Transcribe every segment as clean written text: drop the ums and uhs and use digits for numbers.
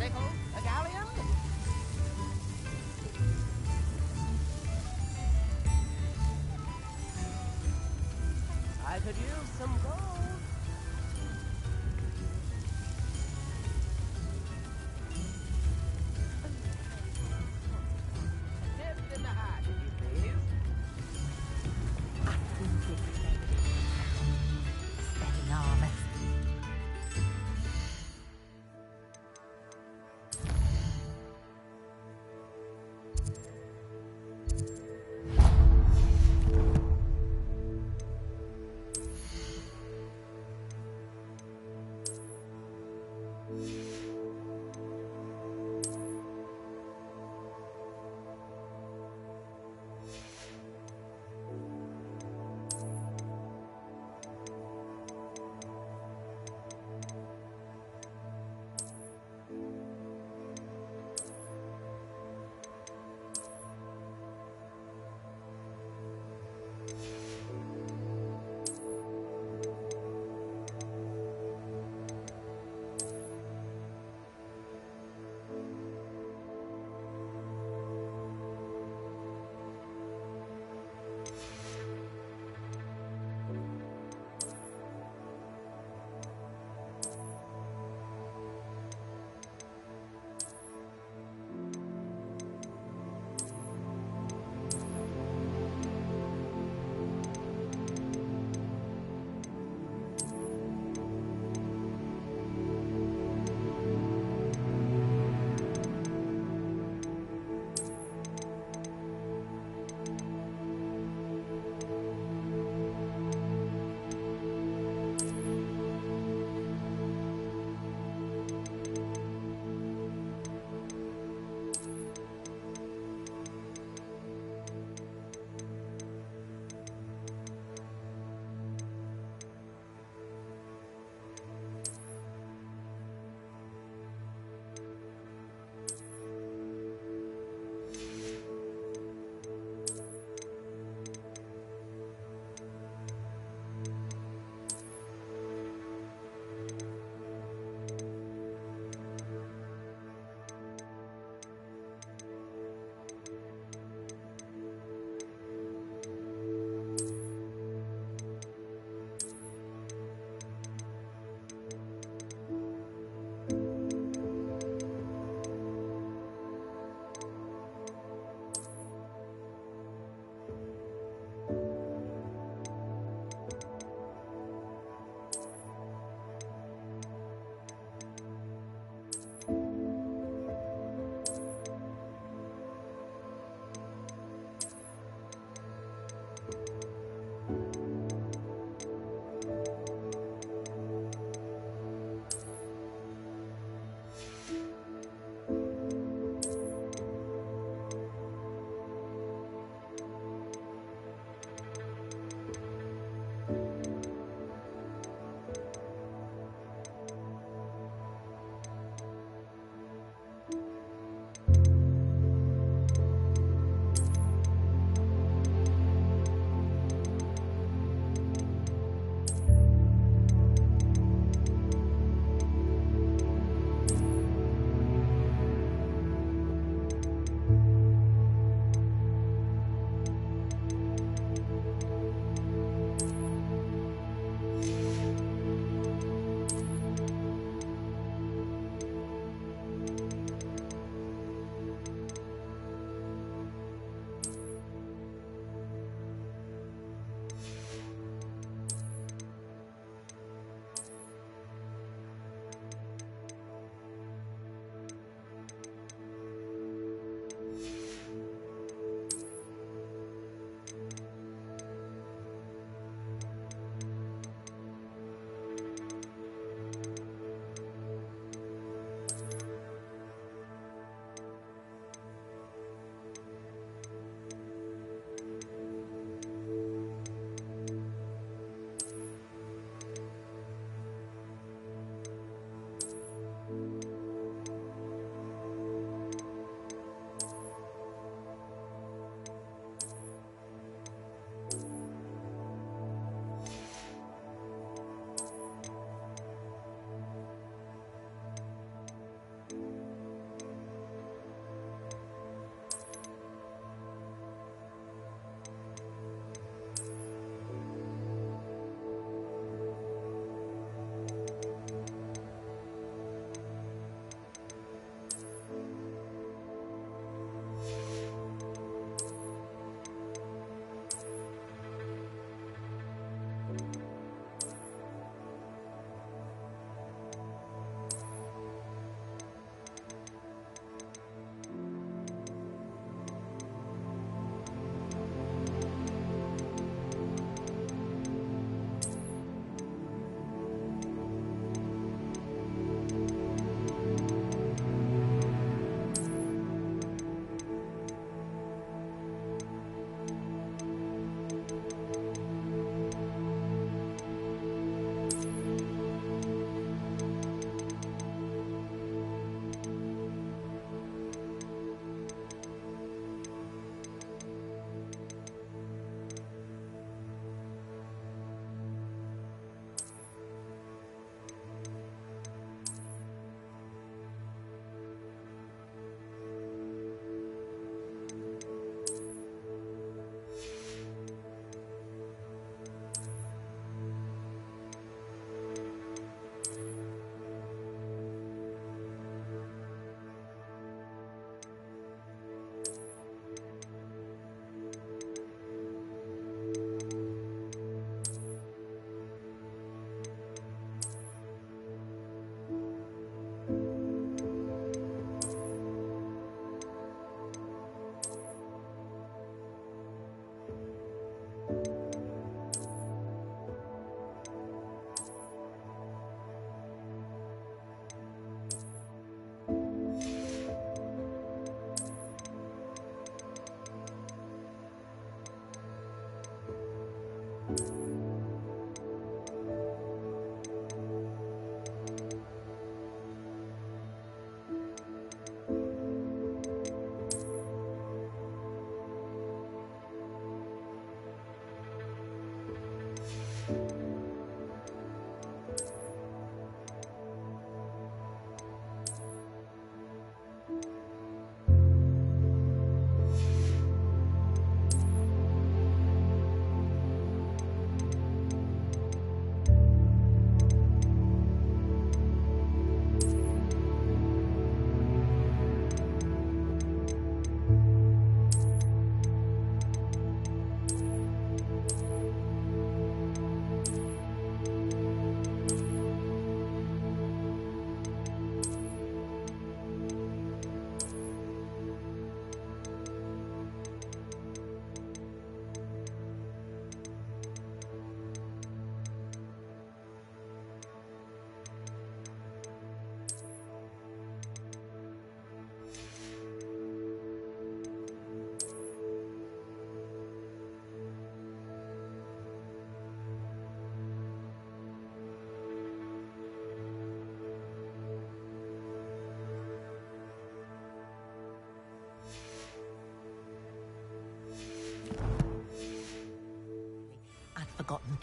pickle, a galleon? I could use some gold. A gift in the hat, if you please. Enormous.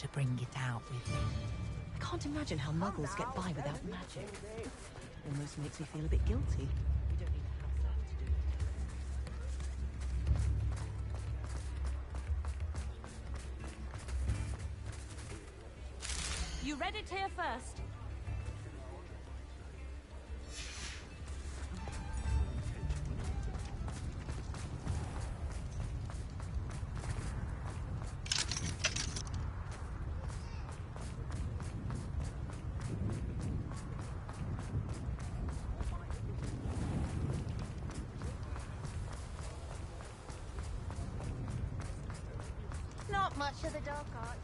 to bring it out with me. I can't imagine how muggles get by without magic. Almost makes me feel a bit guilty. You don't need to have something to do with it. You read it here first. Not much of the dark arts.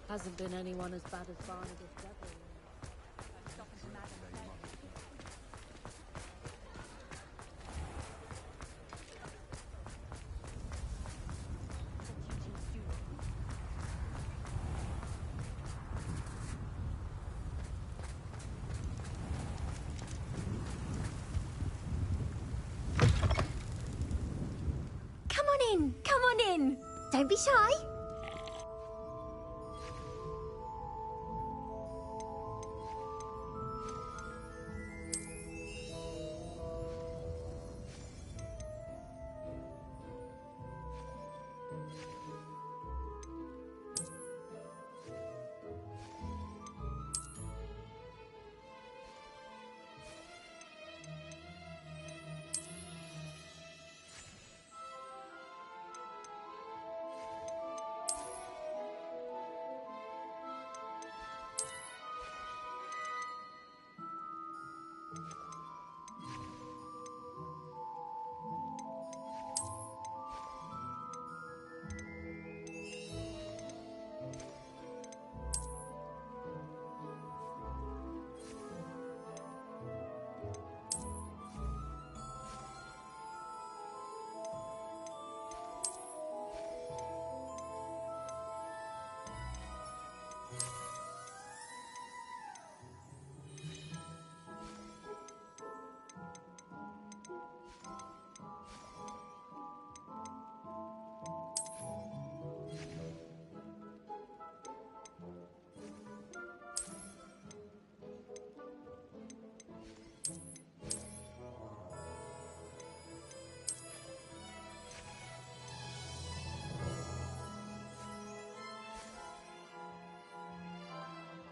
Hasn't been anyone as bad as Barnabas Devil. Come on in. Come on in. Don't be shy.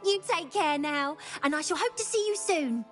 You take care now, and I shall hope to see you soon.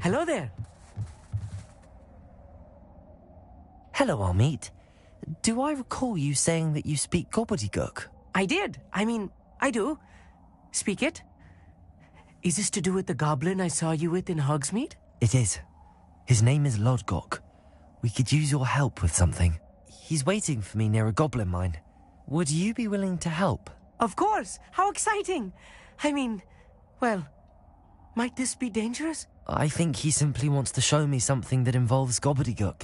Hello there. Hello, Amit. Do I recall you saying that you speak gobbledygook? I did. I do. Speak it. Is this to do with the goblin I saw you with in Hogsmeade? It is. His name is Lodgok. We could use your help with something. He's waiting for me near a goblin mine. Would you be willing to help? Of course. How exciting. Well, might this be dangerous? I think he simply wants to show me something that involves gobbledygook.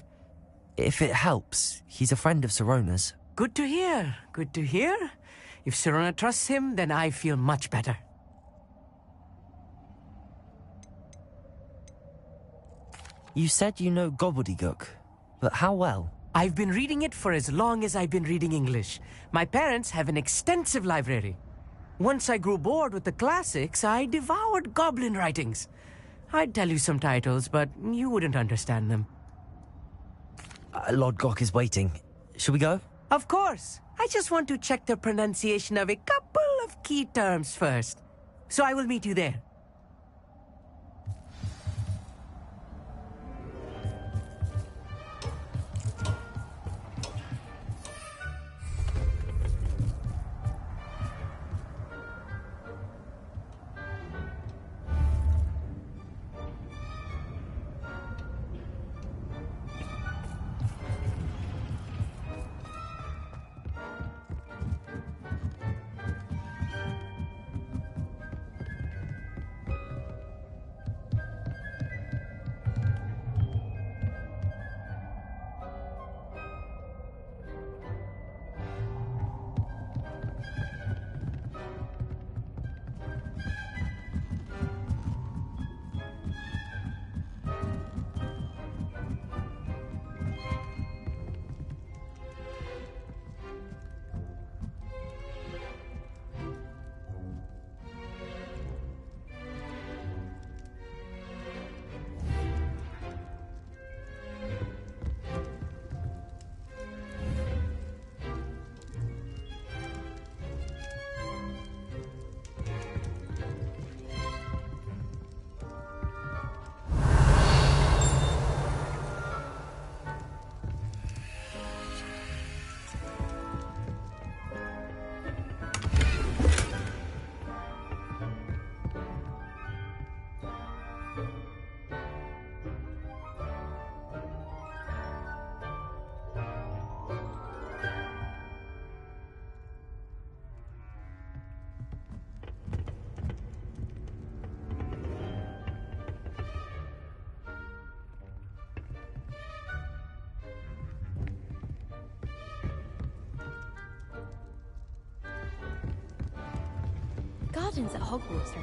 If it helps, he's a friend of Sirona's. Good to hear. Good to hear. If Sirona trusts him, then I feel much better. You said you know gobbledygook, but how well? I've been reading it for as long as I've been reading English. My parents have an extensive library. Once I grew bored with the classics, I devoured goblin writings. I'd tell you some titles, but you wouldn't understand them. Lodgok is waiting. Should we go? Of course. I just want to check the pronunciation of a couple of key terms first. So I will meet you there. Gardens at Hogwarts.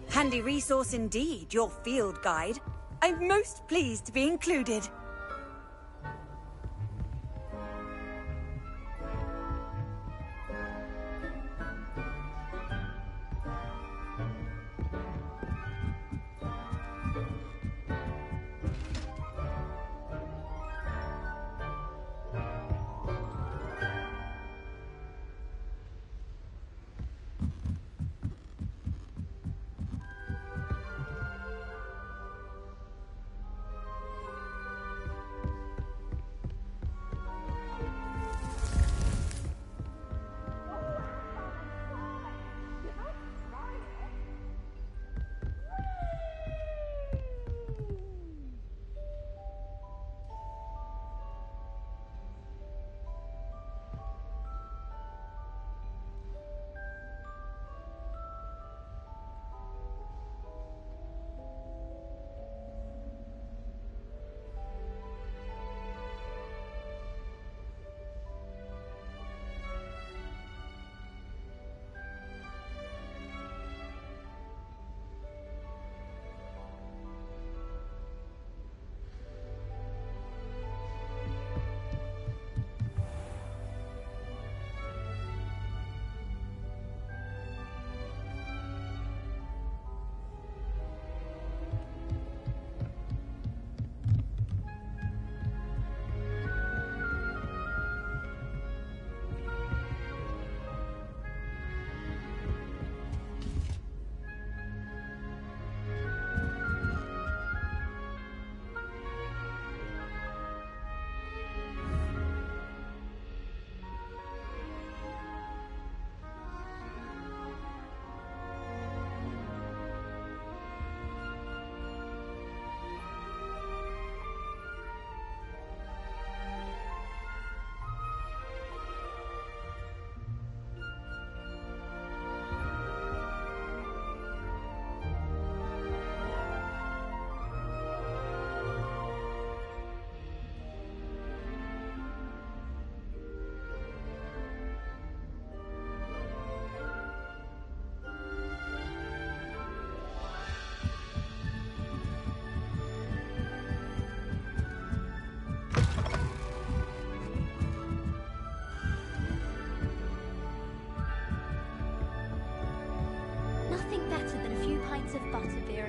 Handy resource indeed, your field guide. I'm most pleased to be included.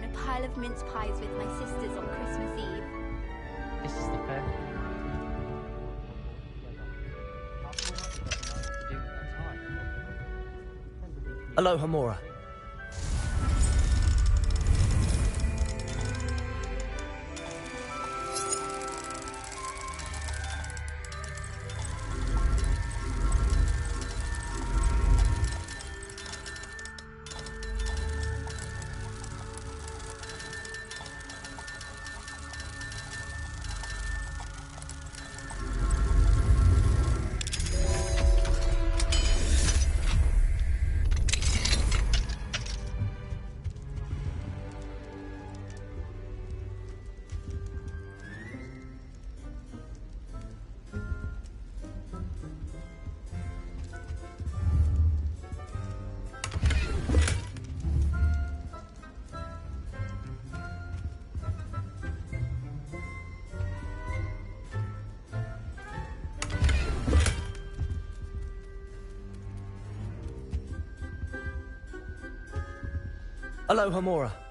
and a pile of mince pies with my sisters on Christmas Eve. This is the pen. Aloha Mora. Aloha Mora.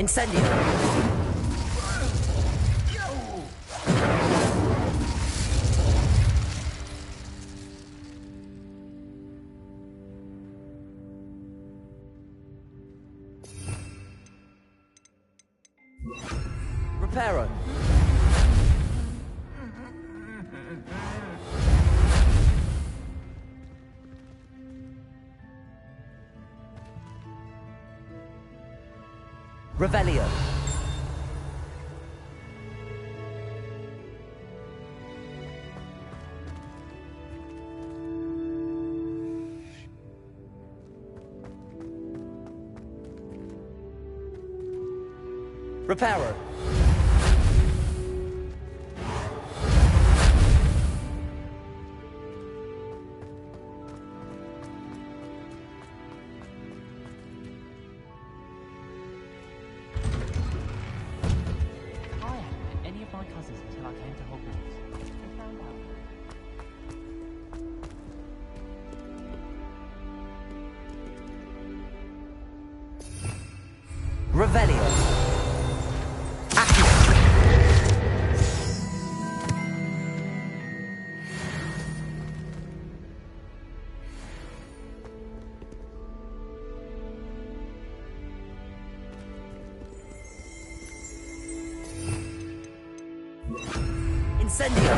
Incendio! Reparo. Revelio. Reparo. I hadn't met any of my cousins until I came to Hogwarts. I found out. Revelio. Incendio.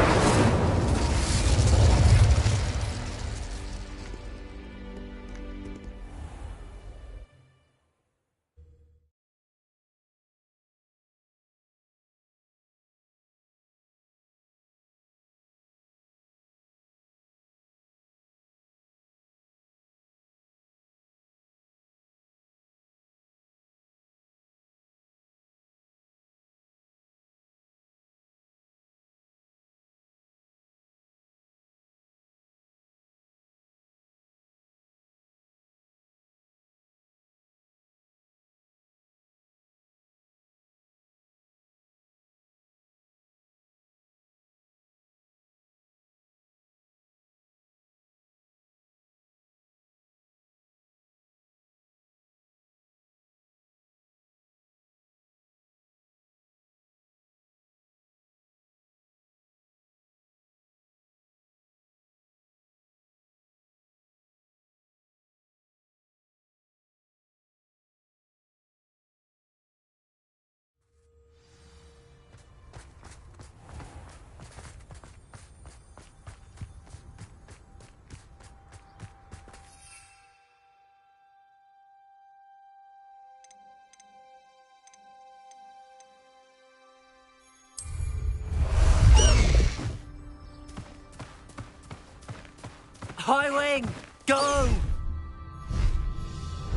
High wing! Go!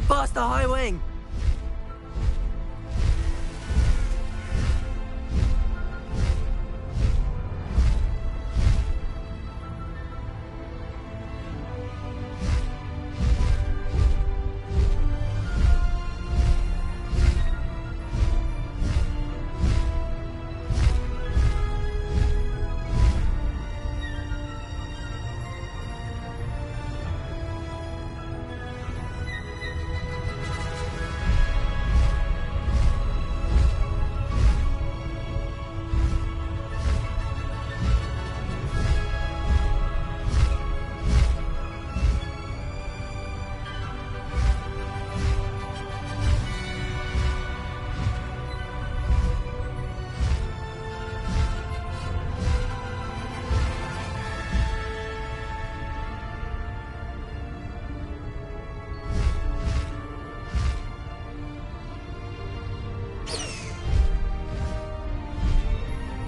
Faster, high wing!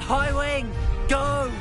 High wing! Go!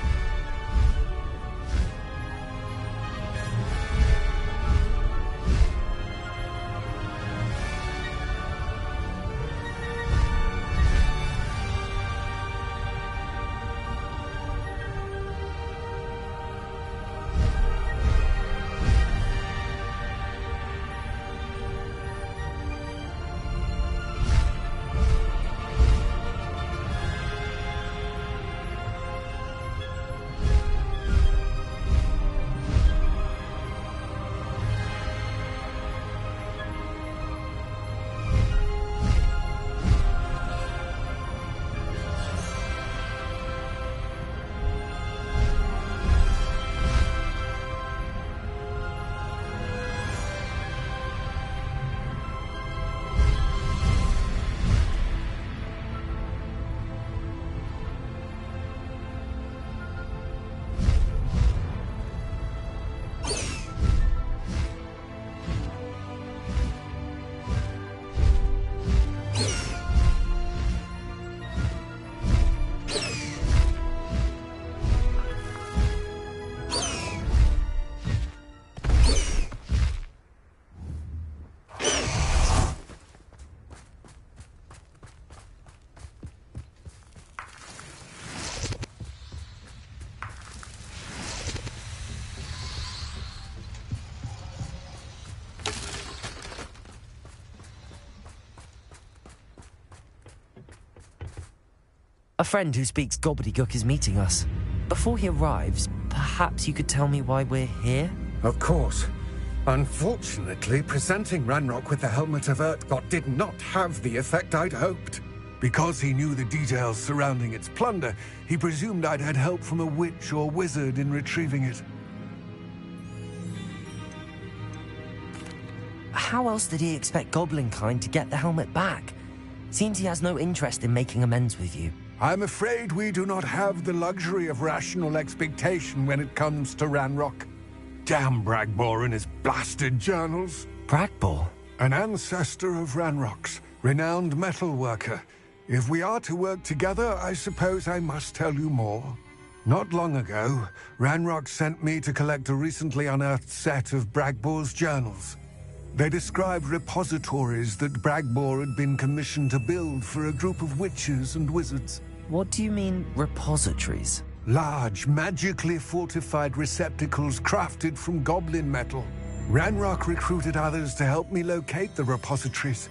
A friend who speaks gobbledygook is meeting us. Before he arrives, perhaps you could tell me why we're here? Of course. Unfortunately, presenting Ranrock with the Helmet of Urtkot did not have the effect I'd hoped. Because he knew the details surrounding its plunder, he presumed I'd had help from a witch or wizard in retrieving it. How else did he expect Goblinkind to get the helmet back? Seems he has no interest in making amends with you. I'm afraid we do not have the luxury of rational expectation when it comes to Ranrock. Damn Bragbor and his blasted journals. Bragbor? An ancestor of Ranrock's, renowned metal worker. If we are to work together, I suppose I must tell you more. Not long ago, Ranrock sent me to collect a recently unearthed set of Bragbor's journals. They described repositories that Bragbor had been commissioned to build for a group of witches and wizards. What do you mean, repositories? Large, magically fortified receptacles crafted from goblin metal. Ranrock recruited others to help me locate the repositories.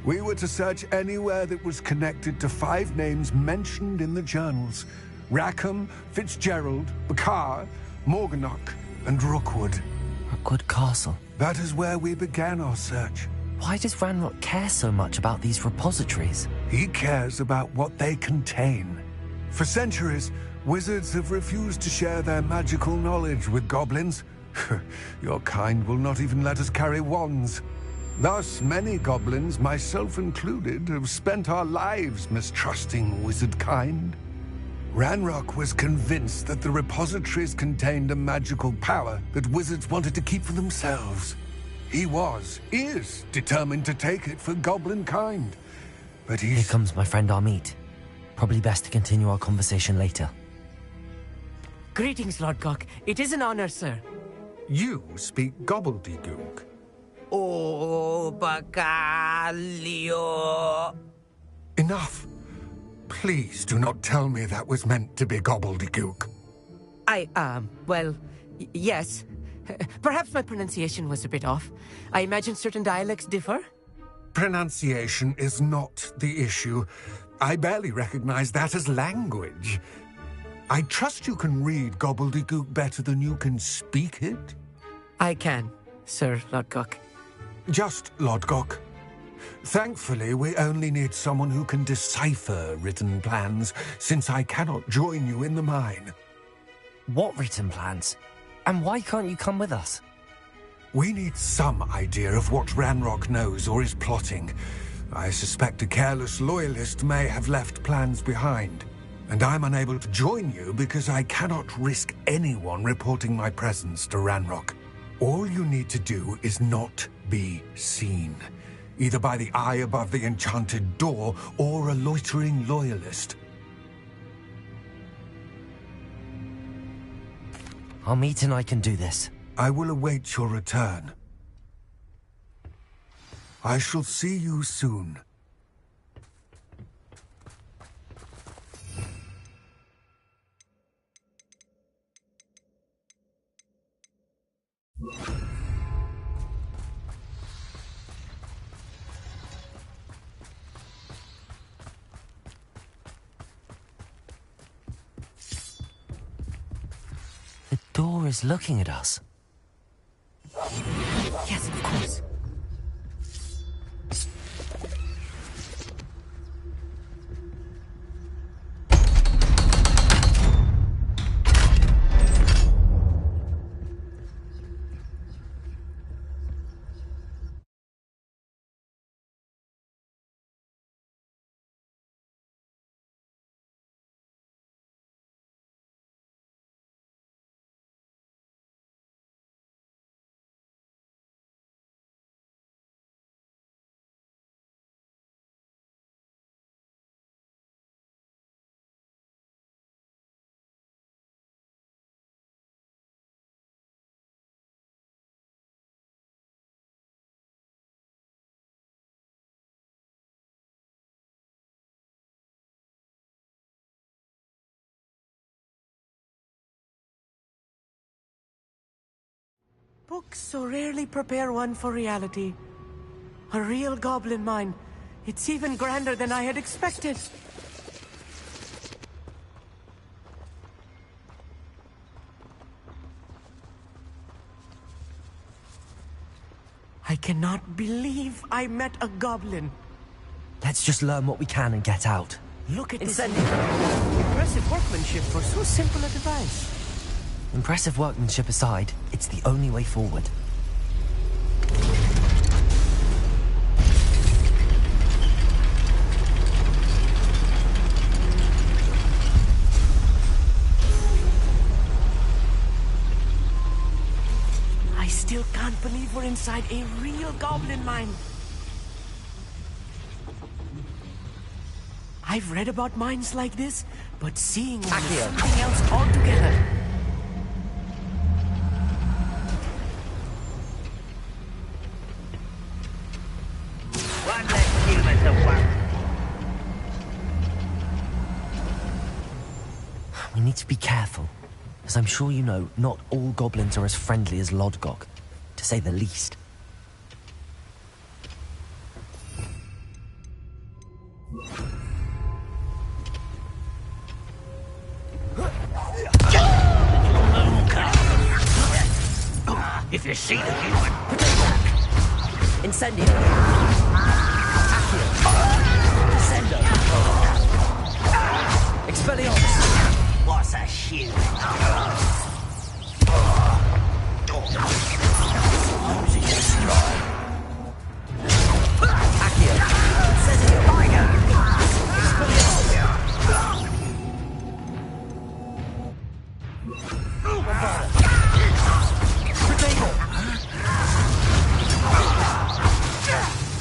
We were to search anywhere that was connected to 5 names mentioned in the journals: Rackham, Fitzgerald, Bakar, Morganach, and Rookwood. Rookwood Castle. That is where we began our search. Why does Ranrock care so much about these repositories? He cares about what they contain. For centuries, wizards have refused to share their magical knowledge with goblins. Your kind will not even let us carry wands. Thus, many goblins, myself included, have spent our lives mistrusting wizard kind. Ranrock was convinced that the repositories contained a magical power that wizards wanted to keep for themselves. He is determined to take it for goblin kind. But Here comes my friend Amit. Probably best to continue our conversation later. Greetings, Lodgok. It is an honor, sir. You speak gobbledygook. Oh, Bacalio. Enough. Please do not tell me that was meant to be gobbledygook. Yes. Perhaps my pronunciation was a bit off. I imagine certain dialects differ. Pronunciation is not the issue. I barely recognize that as language. I trust you can read gobbledygook better than you can speak it? I can, Sir Lodgok. Just Lodgok. Thankfully, we only need someone who can decipher written plans, since I cannot join you in the mine. What written plans? And why can't you come with us? We need some idea of what Ranrock knows or is plotting. I suspect a careless loyalist may have left plans behind. And I'm unable to join you because I cannot risk anyone reporting my presence to Ranrock. All you need to do is not be seen, either by the eye above the enchanted door or a loitering loyalist. Amit and I can do this. I will await your return. I shall see you soon. The door is looking at us. Yes, of course. Books so rarely prepare one for reality. A real goblin mine. It's even grander than I had expected. I cannot believe I met a goblin. Let's just learn what we can and get out. Look at this. Impressive workmanship for so simple a device. Impressive workmanship aside, it's the only way forward. I still can't believe we're inside a real goblin mine. I've read about mines like this, but seeing one is something else altogether. One less human to worry. We need to be careful. As I'm sure you know, not all goblins are as friendly as Lodgok, to say the least. If you see the human, Incendio. Accio. Descendo. Expelliarmus. what's a human? Accio. Incendio. Tiger.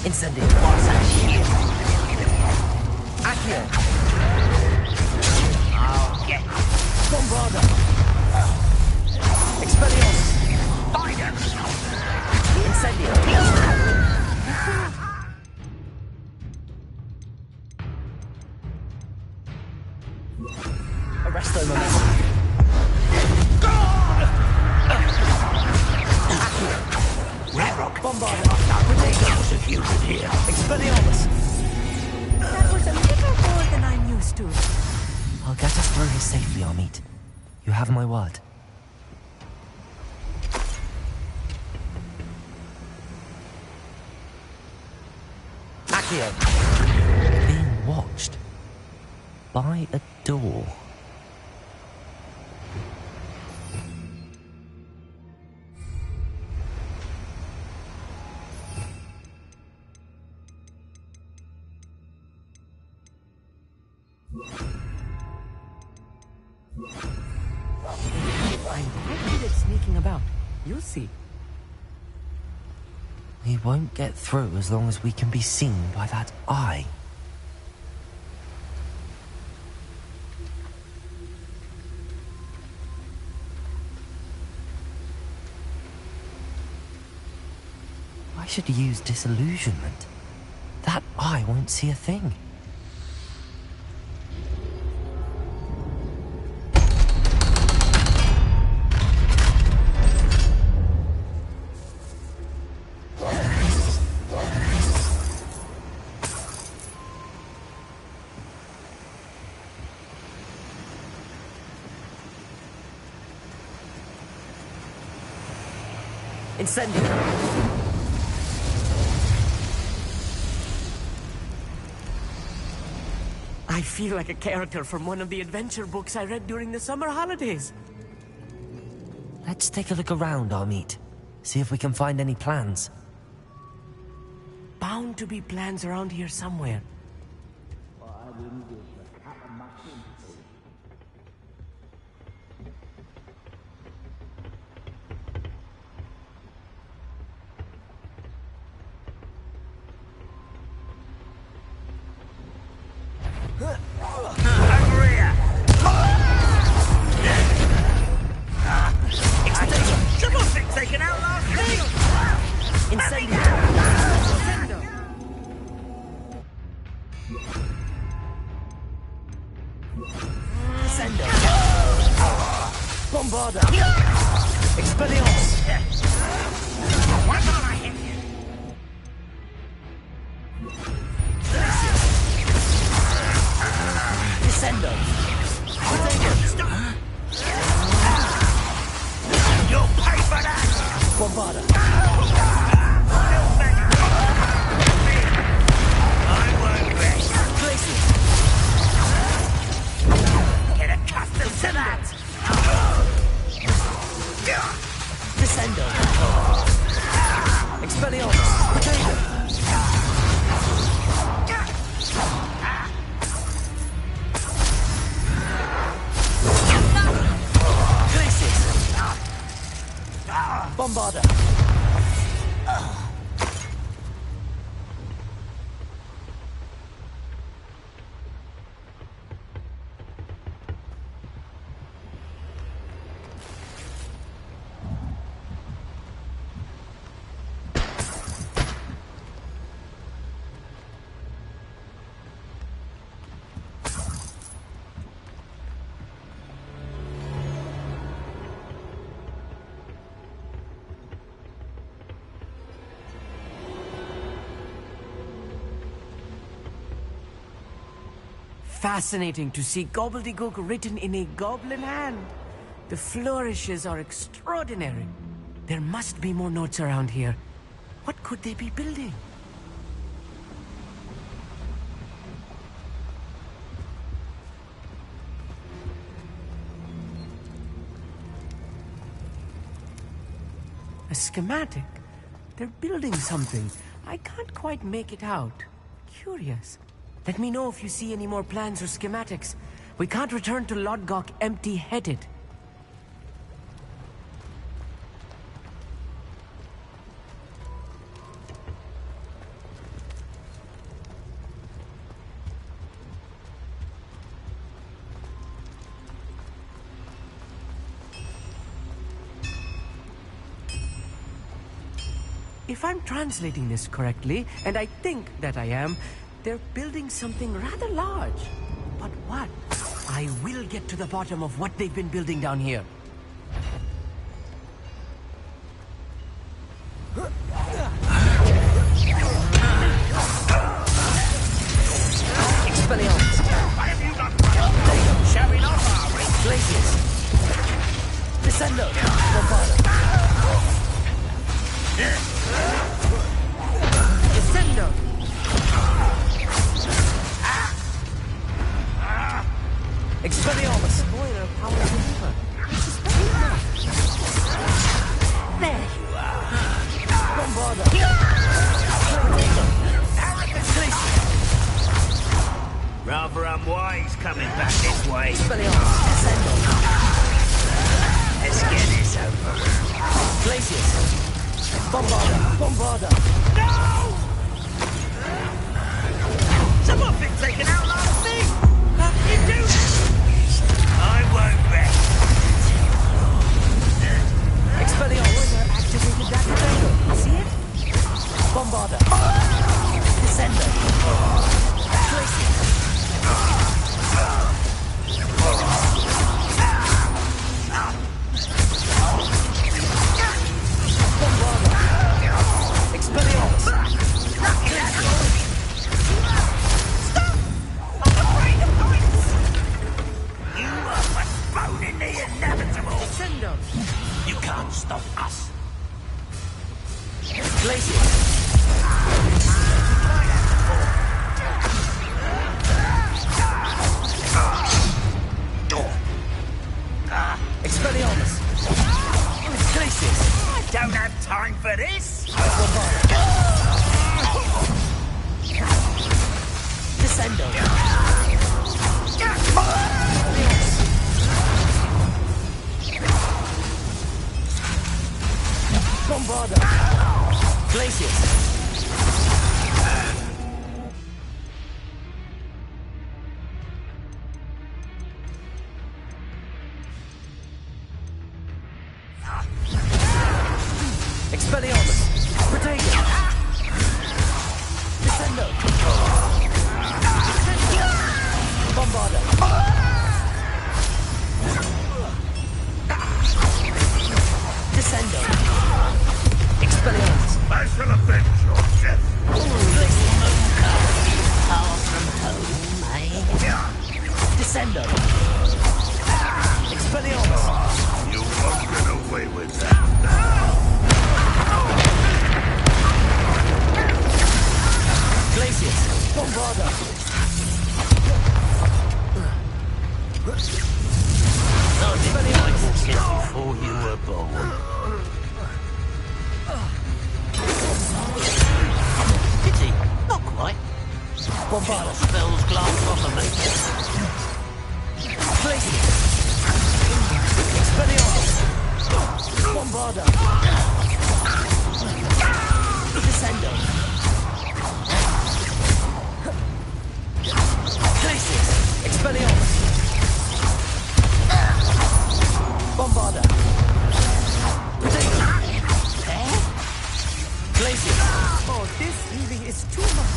Incendio. What's a human? Accio. I'll get Bombarda. Expelliarmus. Tiger. Incendio. Arresto momentum. Bombardier. There's a human here. Expelliarmus. That was a little more than I'm used to. I'll get us through here safely, Amit. You have my word. Accio. Being watched. By a door. I'm quite good at sneaking about. You'll see. We won't get through as long as we can be seen by that eye. I should use disillusionment. That eye won't see a thing. Incendio. I feel like a character from one of the adventure books I read during the summer holidays. Let's take a look around, Amit. See if we can find any plans. Bound to be plans around here somewhere. Taken out last week. Incendio. Incendio. Bombarda. Expelliarmus. Why can't I hit you? Descendo. Stop. You'll pay for that. Bombarda. fascinating to see gobbledygook written in a goblin hand. The flourishes are extraordinary. There must be more notes around here. What could they be building? A schematic? They're building something. I can't quite make it out. Curious. Let me know if you see any more plans or schematics. We can't return to Lodgok empty-headed. If I'm translating this correctly, and I think that I am, they're building something rather large. But what? I will get to the bottom of what they've been building down here. Expelliarmus. Showing off, Glacius. Descendo. Bombardo. Descendo. Expelliarmus. Boiler power deliver. There you are. Bombardo. Rather unwise coming back this way. Expelliarmus. Descendo. Let's get this over with. Glacius. Bombarda! Bombarda! No! Someone's been taken out last thing! How can you do that? I won't rest. Expelliarmus activated that defender. See it? Bombarda! Descender! Glacius! Expelliarmus! Stop! I'm afraid of heights! You are postponing the inevitable! Descendo! You can't stop us! Glacius! Expelliarmus! Glacius! I don't have time for this! Descendo! Bombarda! Glacius! Expelliarmus! Protego! Descendo! Bombarda! Descendo! Expelliarmus! I shall avenge your death! Far from home, eh? Descendo! Expelliarmus! You won't get away with that! Glacius! Bombarda! Expelliarmus! Before you were born. Pity, not quite. Bombarda! Spells glass off of me. Glacius! Expelliarmus! Bombarda! Descendo! Glacius! Expelliarmus! Bombarda! Glacius! Oh, this healing is too much!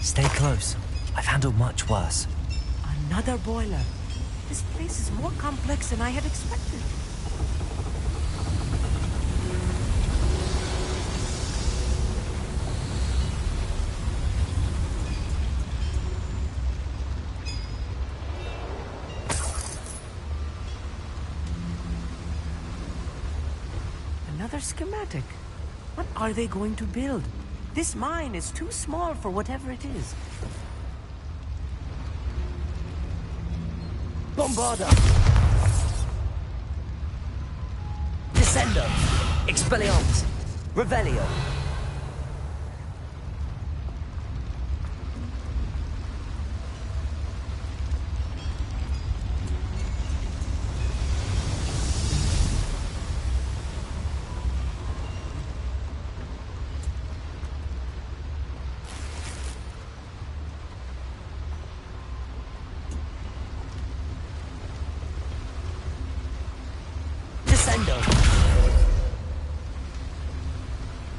Stay close. I've handled much worse. Another boiler. This place is more complex than I had expected. schematic. What are they going to build? This mine is too small for whatever it is. Bombarda! Descendo! Expelliarmus! Revelio!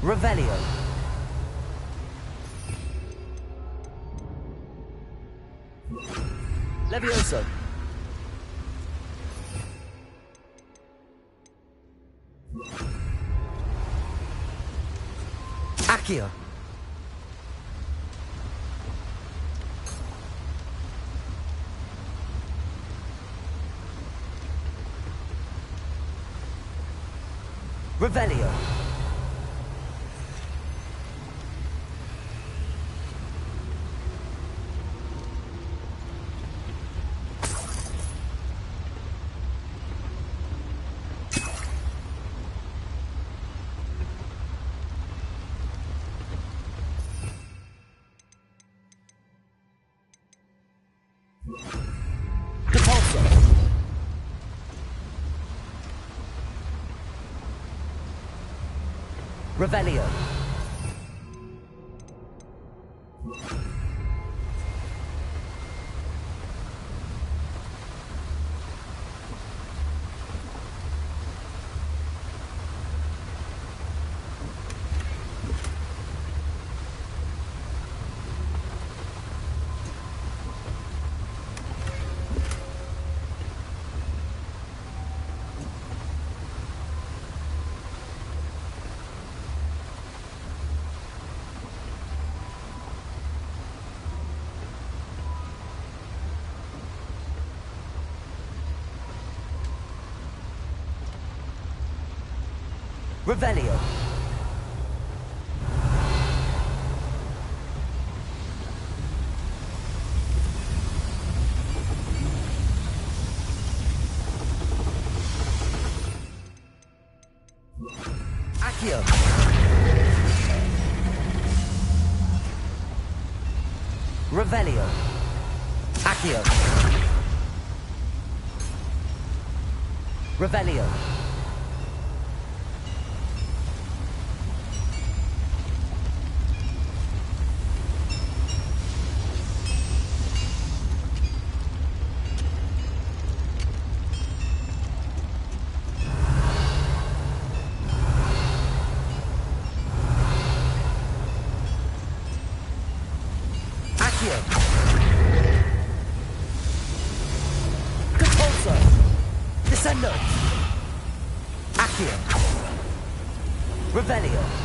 Revelio. Levioso. Accio. Revelio. Revelio. Revelio. Accio. Revelio. Accio. Revelio. Descendo! Accio! Revelio!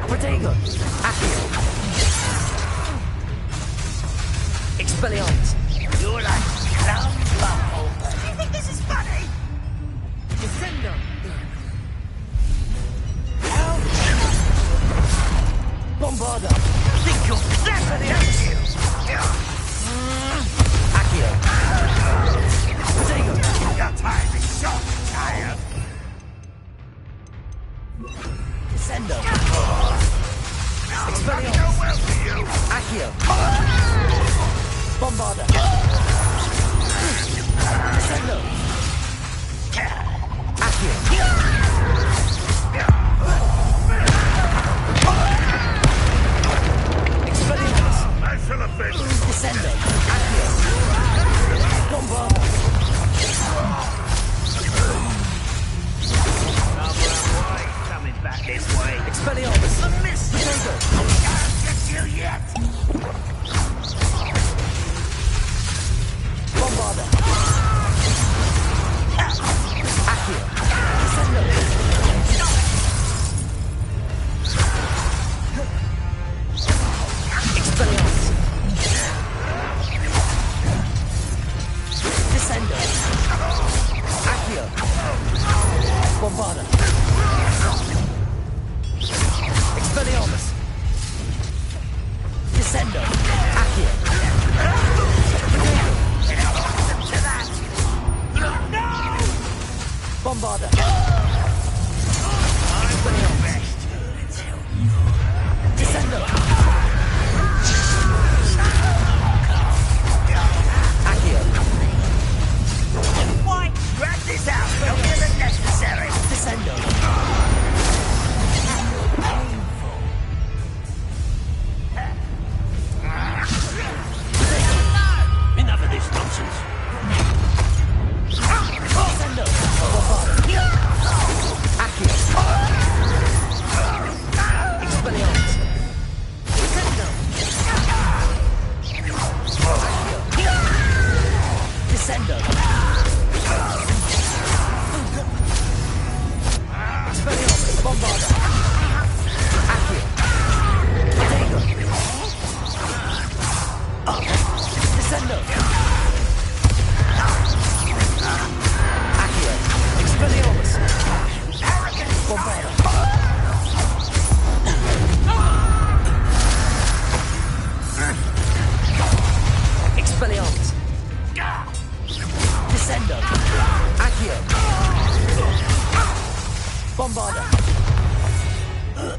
Protego! Accio! Expelliarmus! You're like clown bumble. You think this is funny? Descendo! Bombarda! Think you're clever, don't you? Accio! Protego! Your time is short, child. Descendo! Expelliarmus! Go well for you. Accio! Bombarda! Descendo! Accio! Expelliarmus! I feel offended. Descendo! Accio! Bombarda! Coming back this way. Expelliarmus! The mist! Protego! Can't get you yet. Bombarda! Accio! Descendo! Expelliarmus! Descendo! Accio! Bombarda! Expelliarmus! Descendo! Accio! Bombarda! Descendo! Accio! Why? Grab this out. Don't feel it necessary. Descendo! Enough of this nonsense. Descendo! Bombarda! Accio! Expelliarmus! Descendo! Accio! Descendo! Expelliarmus! Bombarda! Accio! Protego! Descendo! Accio! Expelliarmus! Bombarda! Expelliarmus! Descendo! Accio! Bombarda!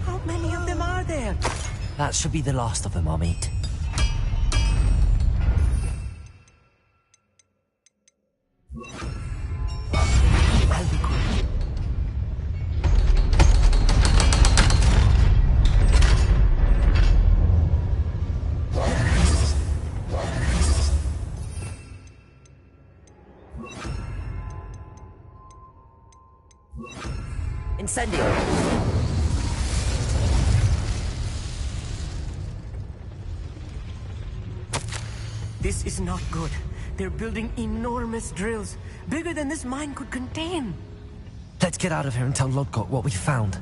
How many of them are there? That should be the last of them I'll meet. I'll be good. Incendio! This is not good. They're building enormous drills, bigger than this mine could contain. Let's get out of here and tell Lodgok what we found.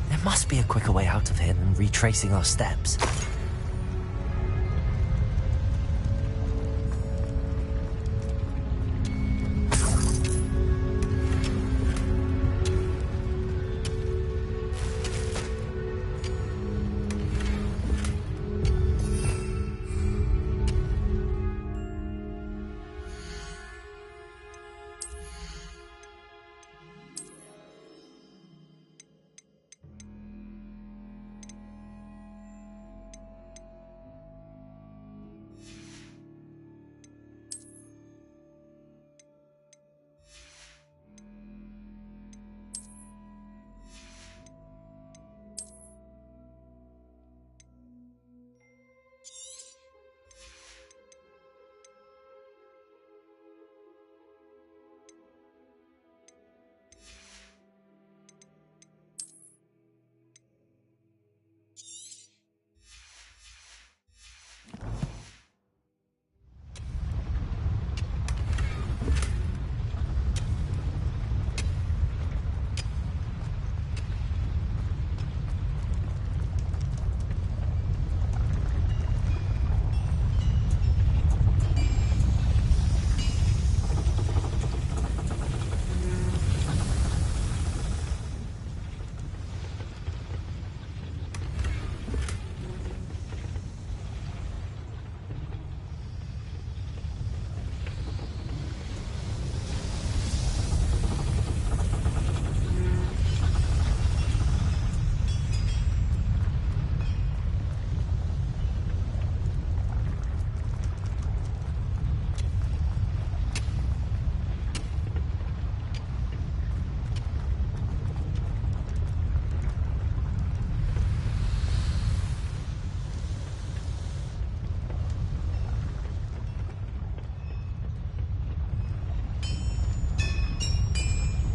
There must be a quicker way out of here than retracing our steps.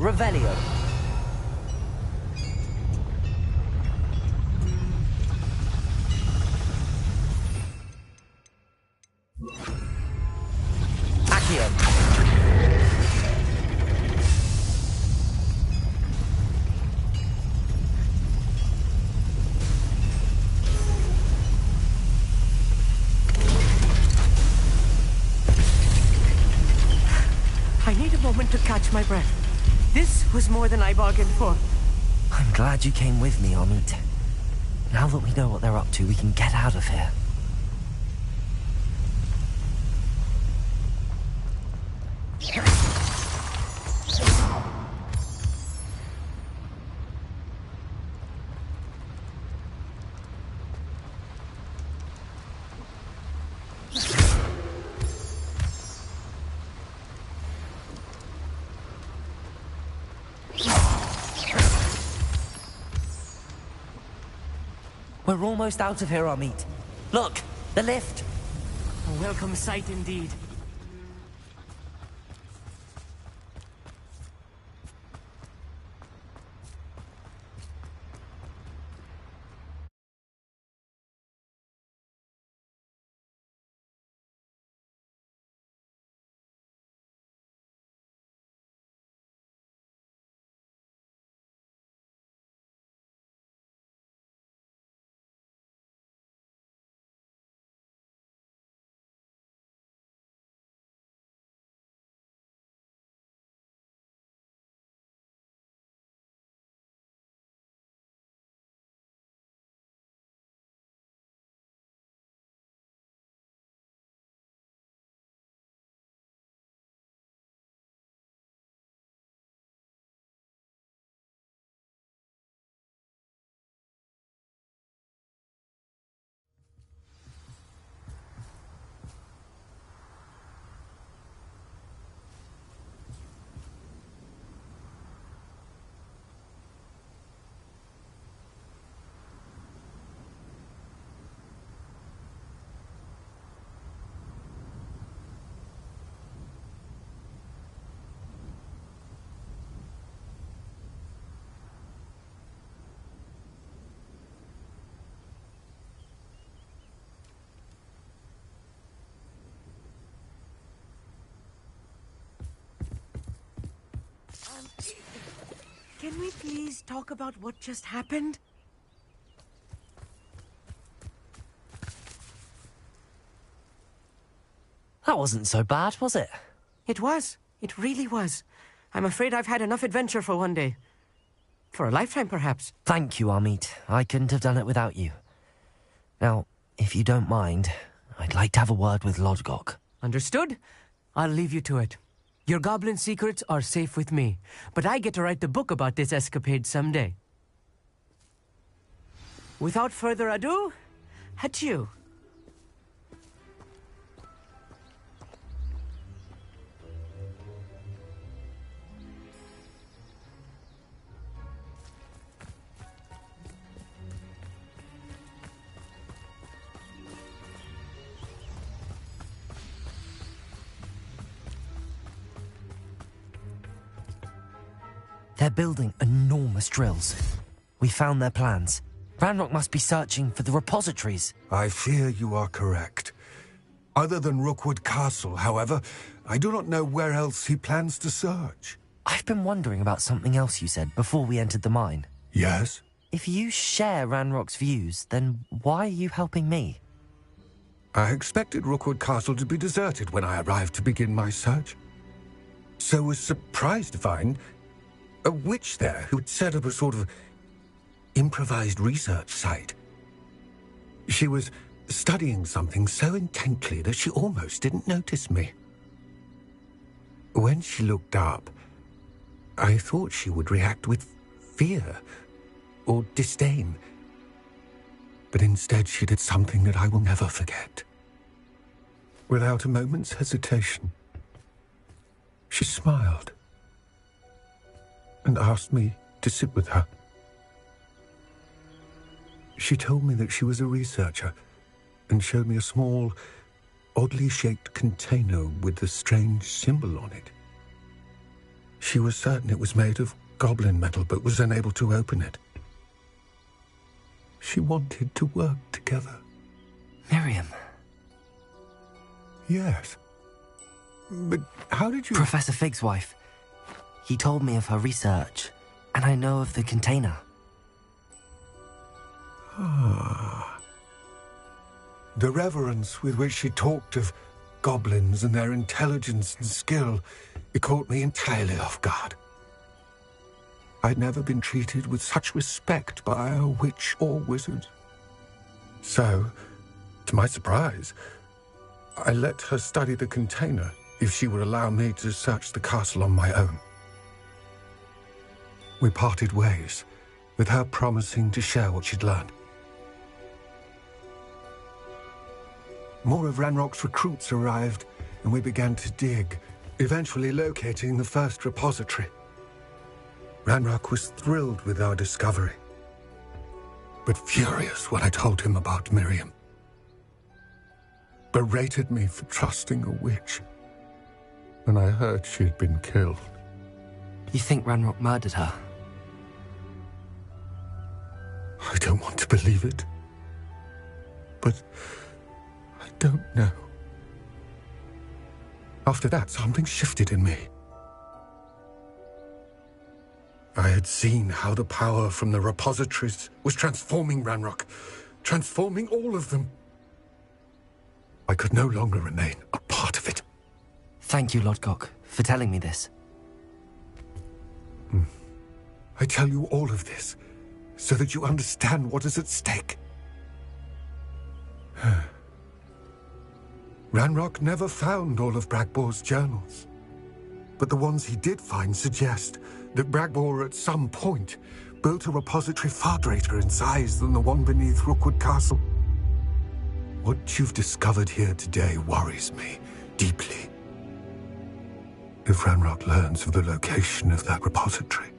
Revelio. Accio. I need a moment to catch my breath. This was more than I bargained for. I'm glad you came with me, Amit. Now that we know what they're up to, we can get out of here. We're almost out of here, Amit. Look, the lift. A welcome sight indeed. Can we please talk about what just happened? That wasn't so bad, was it? It was. It really was. I'm afraid I've had enough adventure for one day. For a lifetime, perhaps. Thank you, Amit. I couldn't have done it without you. Now, if you don't mind, I'd like to have a word with Lodgok. Understood? I'll leave you to it. Your goblin secrets are safe with me, but I get to write the book about this escapade someday. Without further ado, adieu. They're building enormous drills. We found their plans. Ranrock must be searching for the repositories. I fear you are correct. Other than Rookwood Castle, however, I do not know where else he plans to search. I've been wondering about something else you said before we entered the mine. Yes? If you share Ranrock's views, then why are you helping me? I expected Rookwood Castle to be deserted when I arrived to begin my search. So was surprised to find a witch there who had set up a sort of improvised research site. She was studying something so intently that she almost didn't notice me. When she looked up, I thought she would react with fear or disdain. But instead she did something that I will never forget. Without a moment's hesitation, she smiled and asked me to sit with her. She told me that she was a researcher and showed me a small, oddly shaped container with a strange symbol on it. She was certain it was made of goblin metal, but was unable to open it. She wanted to work together. Miriam. Yes. But how did you... Professor Fig's wife. He told me of her research, and I know of the container. Ah. The reverence with which she talked of goblins and their intelligence and skill, it caught me entirely off guard. I'd never been treated with such respect by a witch or wizard. So, to my surprise, I let her study the container if she would allow me to search the castle on my own. We parted ways, with her promising to share what she'd learned. More of Ranrock's recruits arrived, and we began to dig, eventually locating the first repository. Ranrock was thrilled with our discovery, but furious when I told him about Miriam. Berated me for trusting a witch when I heard she'd been killed. You think Ranrock murdered her? I don't want to believe it, but I don't know. After that, something shifted in me. I had seen how the power from the repositories was transforming Ranrock, transforming all of them. I could no longer remain a part of it. Thank you, Lodgok, for telling me this. I tell you all of this so that you understand what is at stake. Ranrock never found all of Bragbor's journals, but the ones he did find suggest that Bragbor at some point built a repository far greater in size than the one beneath Rookwood Castle. What you've discovered here today worries me deeply. If Ranrock learns of the location of that repository,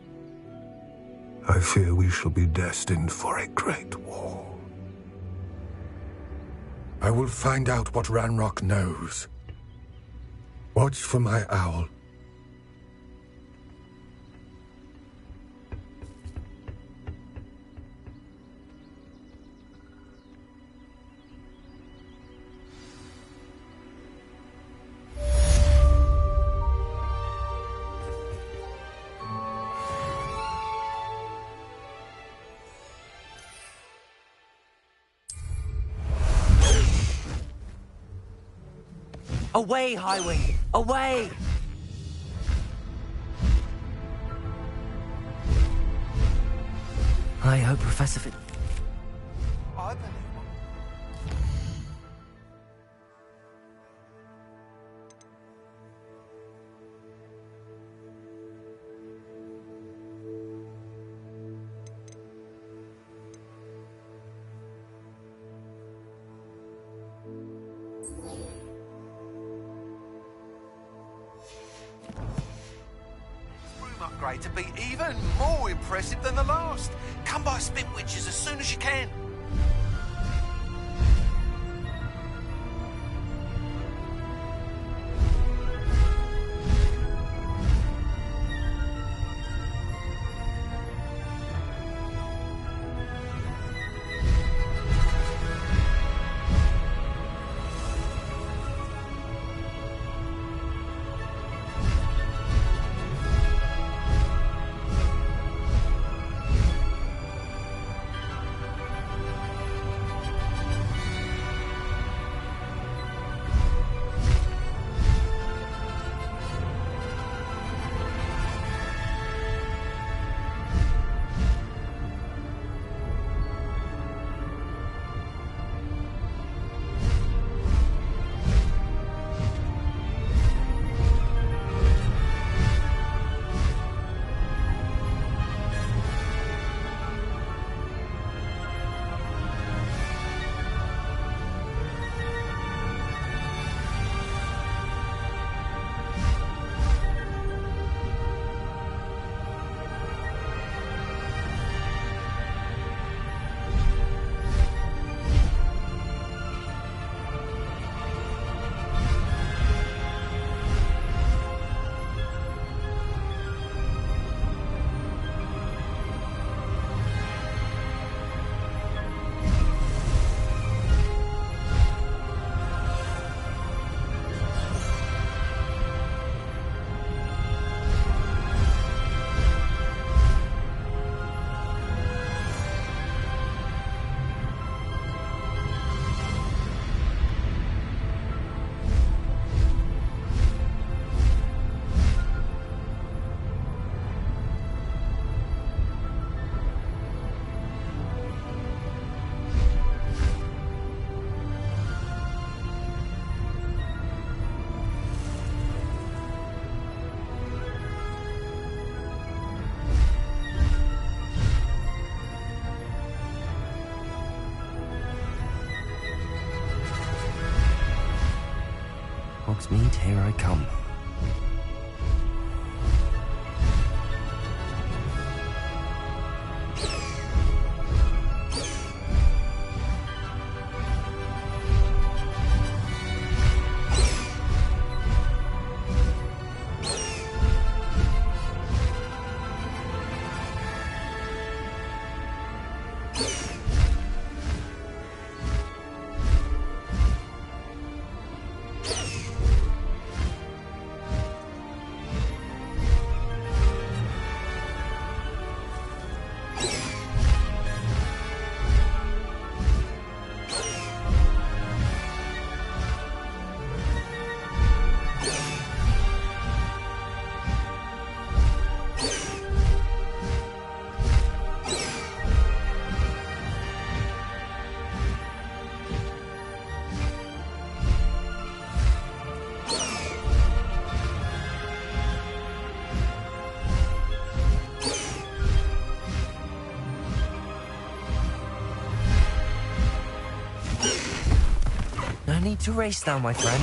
I fear we shall be destined for a great war. I will find out what Ranrock knows. Watch for my owl. Away, Highwing! Away! I hope Professor Fig... I believe. Upgrade to be even more impressive than the last. Come by Spit Witches as soon as you can. Here I come. No need to race now, my friend.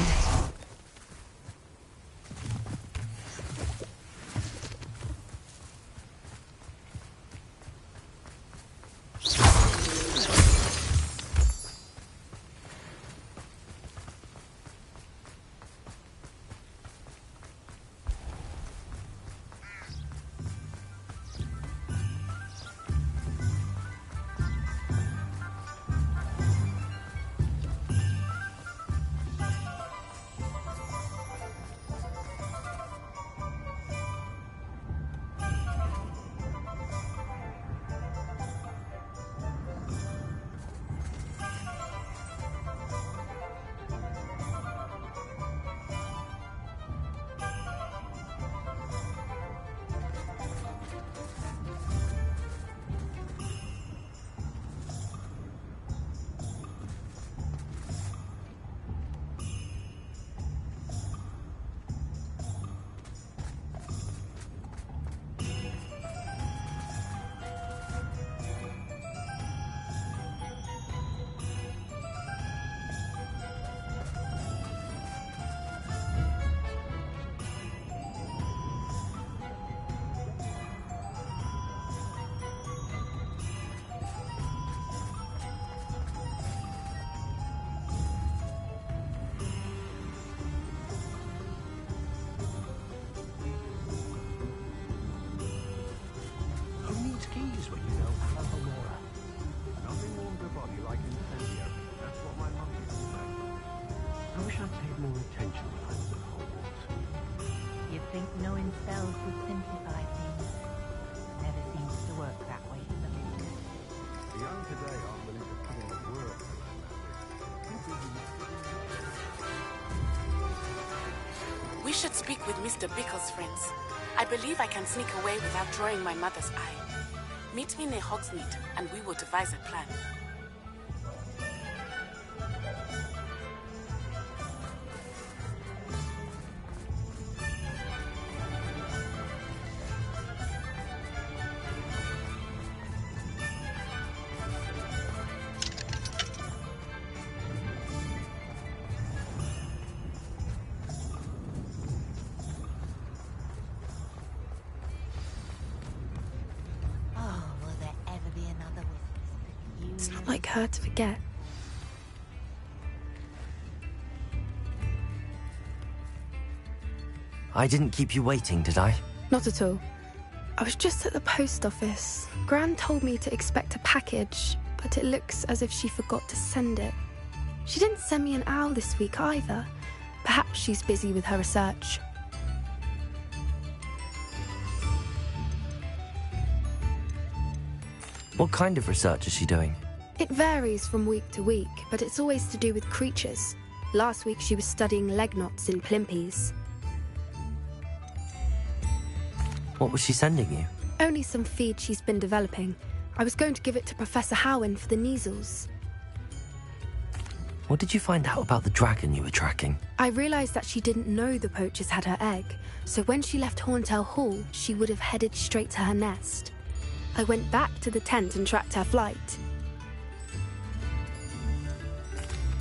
You'd think knowing spells would simplify things. Never seems to work that way for me. The young today aren't willing to put in the work to learn that. We should speak with Mr. Bickle's friends. I believe I can sneak away without drawing my mother's eye. Meet me near Hogsmeade, and we will devise a plan. It's not like her to forget. I didn't keep you waiting, did I? Not at all. I was just at the post office. Gran told me to expect a package, but it looks as if she forgot to send it. She didn't send me an owl this week either. Perhaps she's busy with her research. What kind of research is she doing? It varies from week to week, but it's always to do with creatures. Last week she was studying leg knots in plimpies. What was she sending you? Only some feed she's been developing. I was going to give it to Professor Howen for the measles. What did you find out about the dragon you were tracking? I realised that she didn't know the poachers had her egg, so when she left Horntail Hall, she would have headed straight to her nest. I went back to the tent and tracked her flight.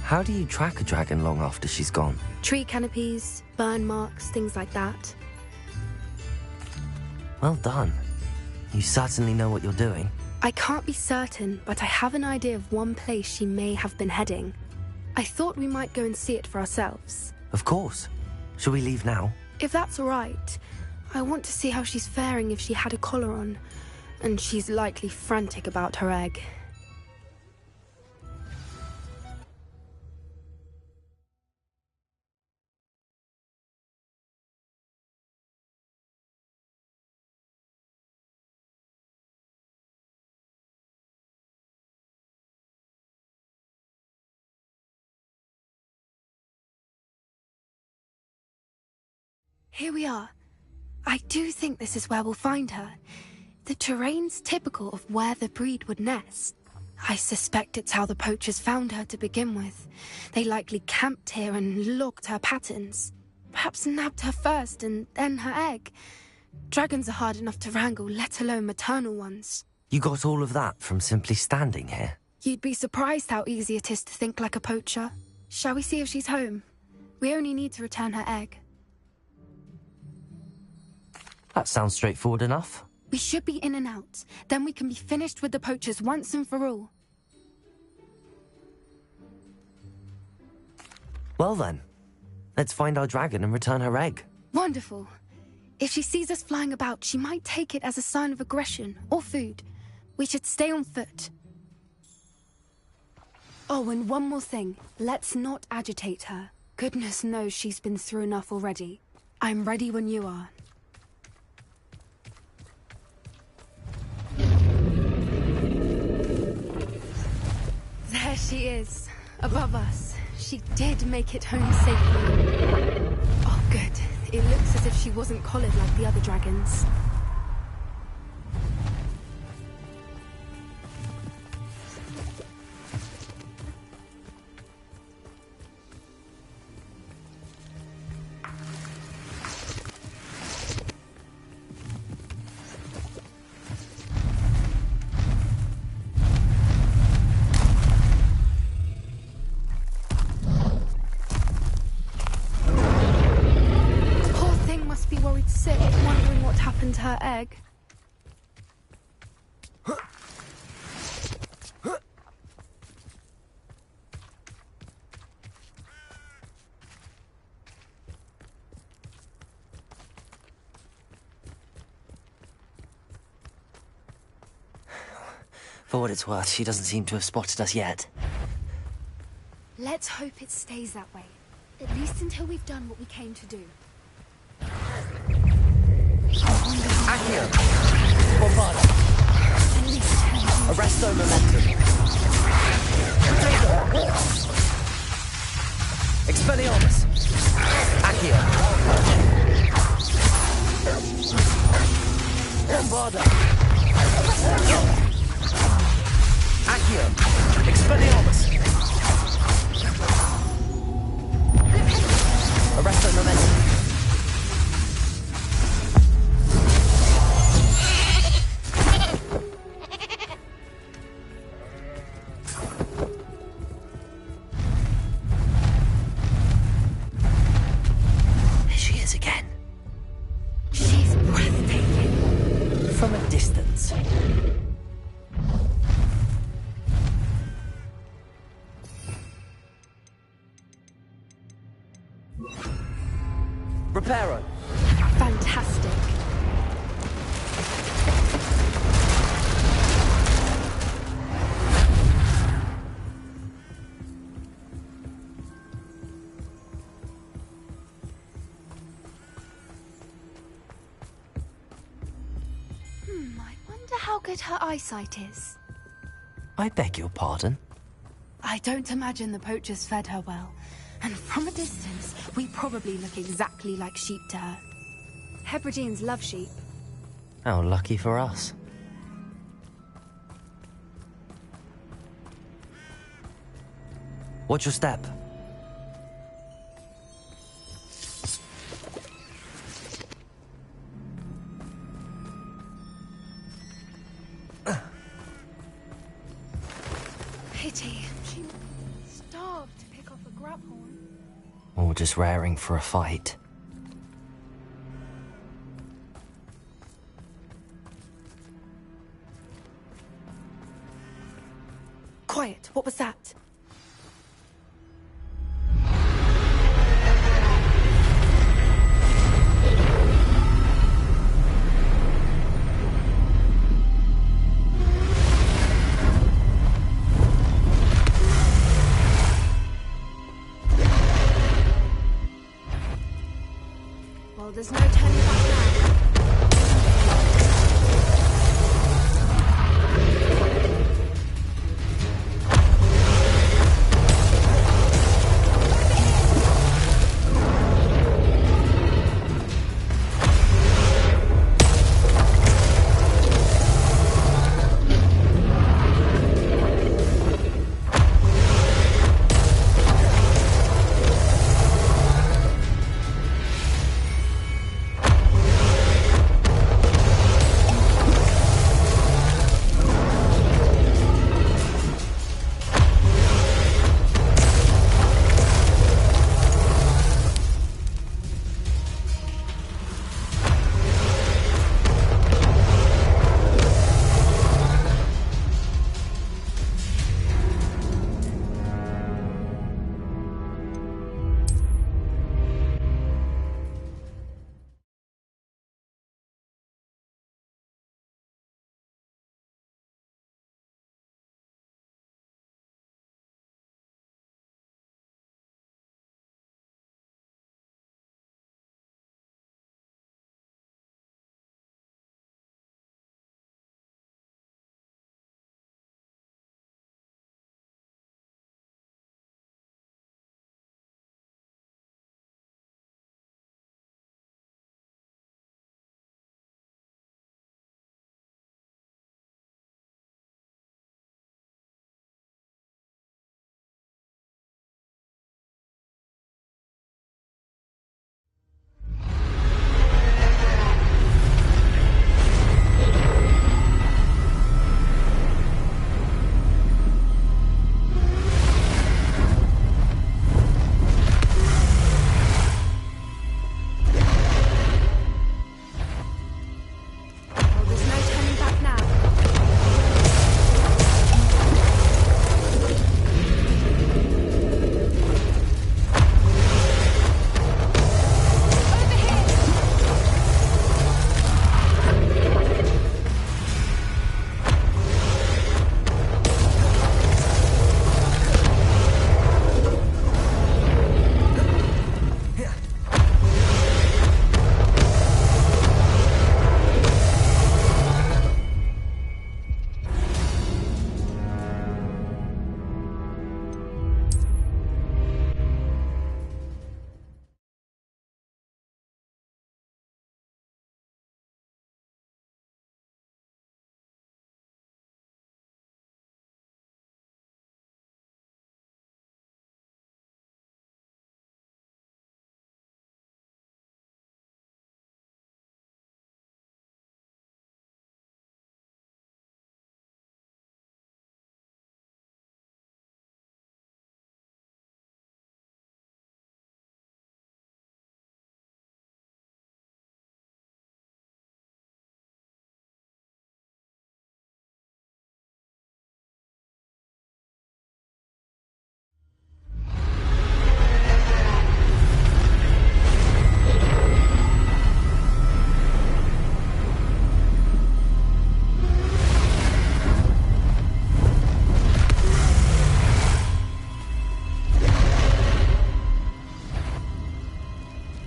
How do you track a dragon long after she's gone? Tree canopies, burn marks, things like that. Well done. You certainly know what you're doing. I can't be certain, but I have an idea of one place she may have been heading. I thought we might go and see it for ourselves. Of course. Shall we leave now? If that's all right. I want to see how she's faring if she had a collar on. And she's likely frantic about her egg. Here we are. I do think this is where we'll find her. The terrain's typical of where the breed would nest. I suspect it's how the poachers found her to begin with. They likely camped here and logged her patterns. Perhaps nabbed her first and then her egg. Dragons are hard enough to wrangle, let alone maternal ones. You got all of that from simply standing here? You'd be surprised how easy it is to think like a poacher. Shall we see if she's home? We only need to return her egg. That sounds straightforward enough. We should be in and out. Then we can be finished with the poachers once and for all. Well then, let's find our dragon and return her egg. Wonderful. If she sees us flying about, she might take it as a sign of aggression or food. We should stay on foot. Oh, and one more thing. Let's not agitate her. Goodness knows she's been through enough already. I'm ready when you are. There she is, above us. She did make it home safely. Oh, good. It looks as if she wasn't collared like the other dragons. Her egg. For what it's worth, she doesn't seem to have spotted us yet. Let's hope it stays that way. At least until we've done what we came to do. Accio! Bombarda! Arresto momentum! Expelliarmus! Accio! Bombarda! Accio! Expelliarmus! Arresto momentum! Reparo. Fantastic. I wonder how good her eyesight is. I beg your pardon? I don't imagine the poachers fed her well. And from a distance, we probably look exactly like sheep to her. Hebrideans love sheep. How lucky for us. Watch your step. Pity. She starved to pick off a grub horn. just raring for a fight. Quiet, what was that? Well, there's no turning back now.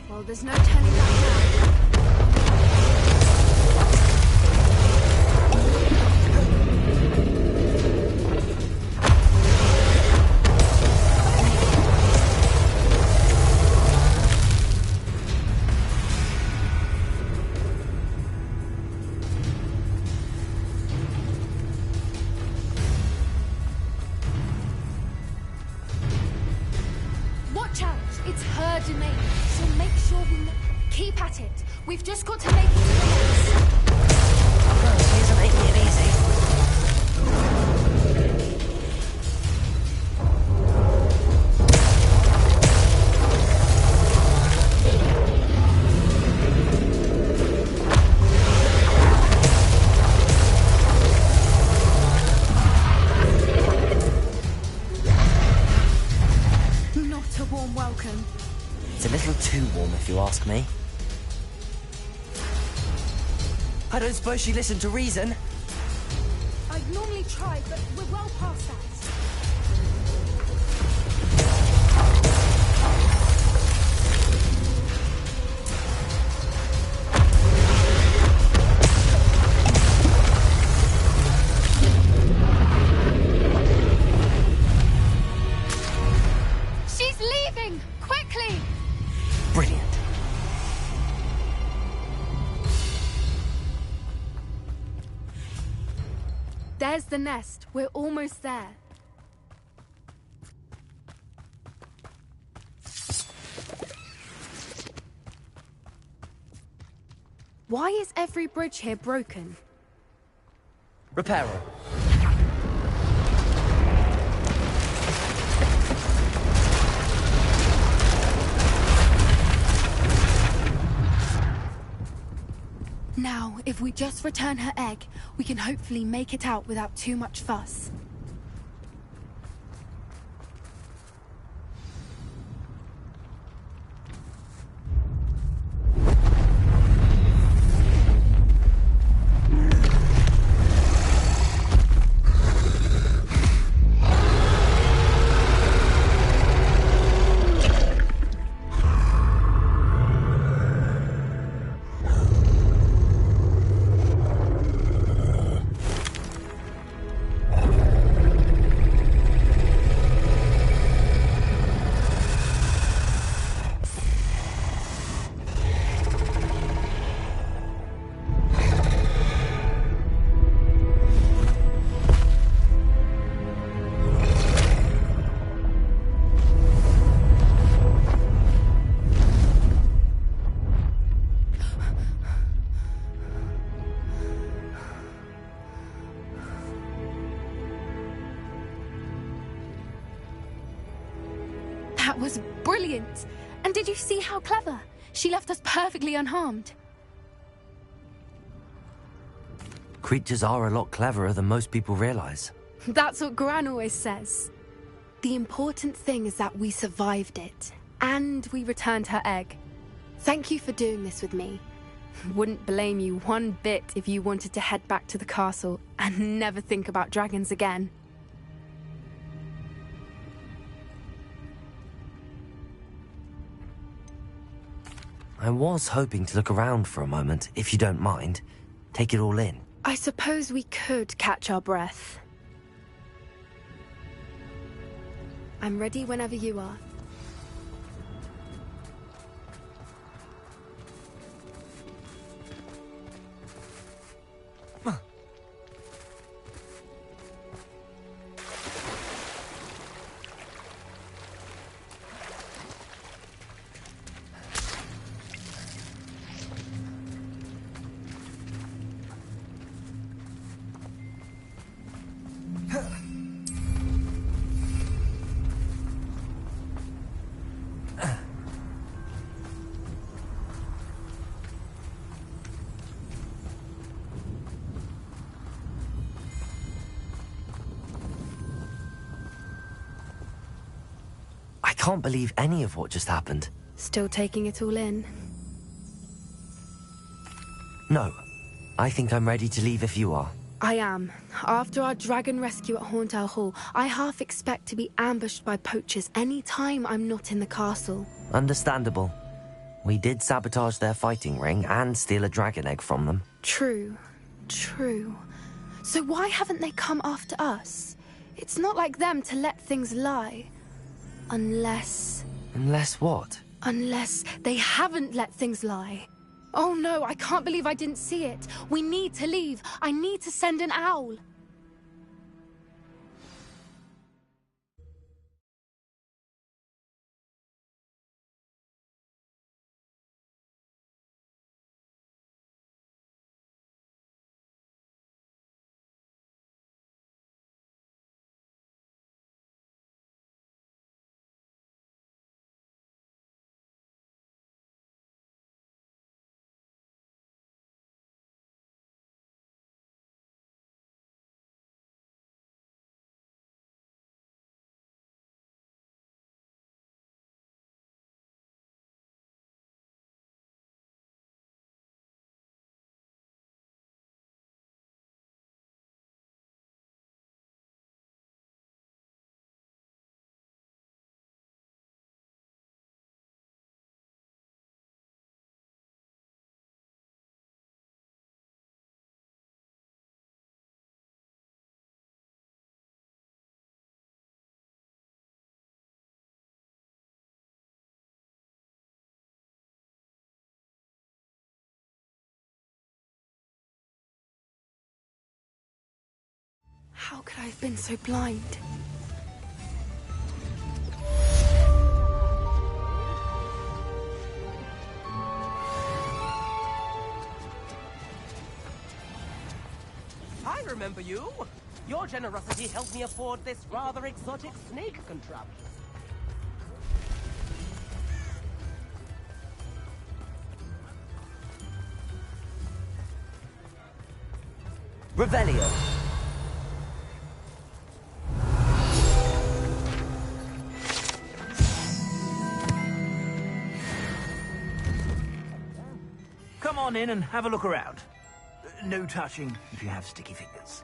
Well, there's no turning back now. Watch out! It's her domain, so make sure we keep at it. We've just got to make it to the next. She's making it easy. ask me. I don't suppose she listened to reason. I'd normally try, but we're well past that. She's leaving! Quickly! Brilliant. There's the nest. We're almost there. Why is every bridge here broken? Repair her. Now, if we just return her egg, we can hopefully make it out without too much fuss. That was brilliant! And did you see how clever? She left us perfectly unharmed. Creatures are a lot cleverer than most people realize. That's what Gran always says. The important thing is that we survived it. And we returned her egg. Thank you for doing this with me. Wouldn't blame you one bit if you wanted to head back to the castle and never think about dragons again. I was hoping to look around for a moment, if you don't mind. Take it all in. I suppose we could catch our breath. I'm ready whenever you are. I can't believe any of what just happened. Still taking it all in? No. I think I'm ready to leave if you are. I am. After our dragon rescue at Hauntow Hall, I half expect to be ambushed by poachers any time I'm not in the castle. Understandable. We did sabotage their fighting ring and steal a dragon egg from them. True. True. So why haven't they come after us? It's not like them to let things lie. Unless... Unless what? Unless they haven't let things lie. Oh no, I can't believe I didn't see it. We need to leave. I need to send an owl. How could I have been so blind? I remember you. Your generosity helped me afford this rather exotic snake contraption. Revelio. Come on in and have a look around. No touching if you have sticky fingers.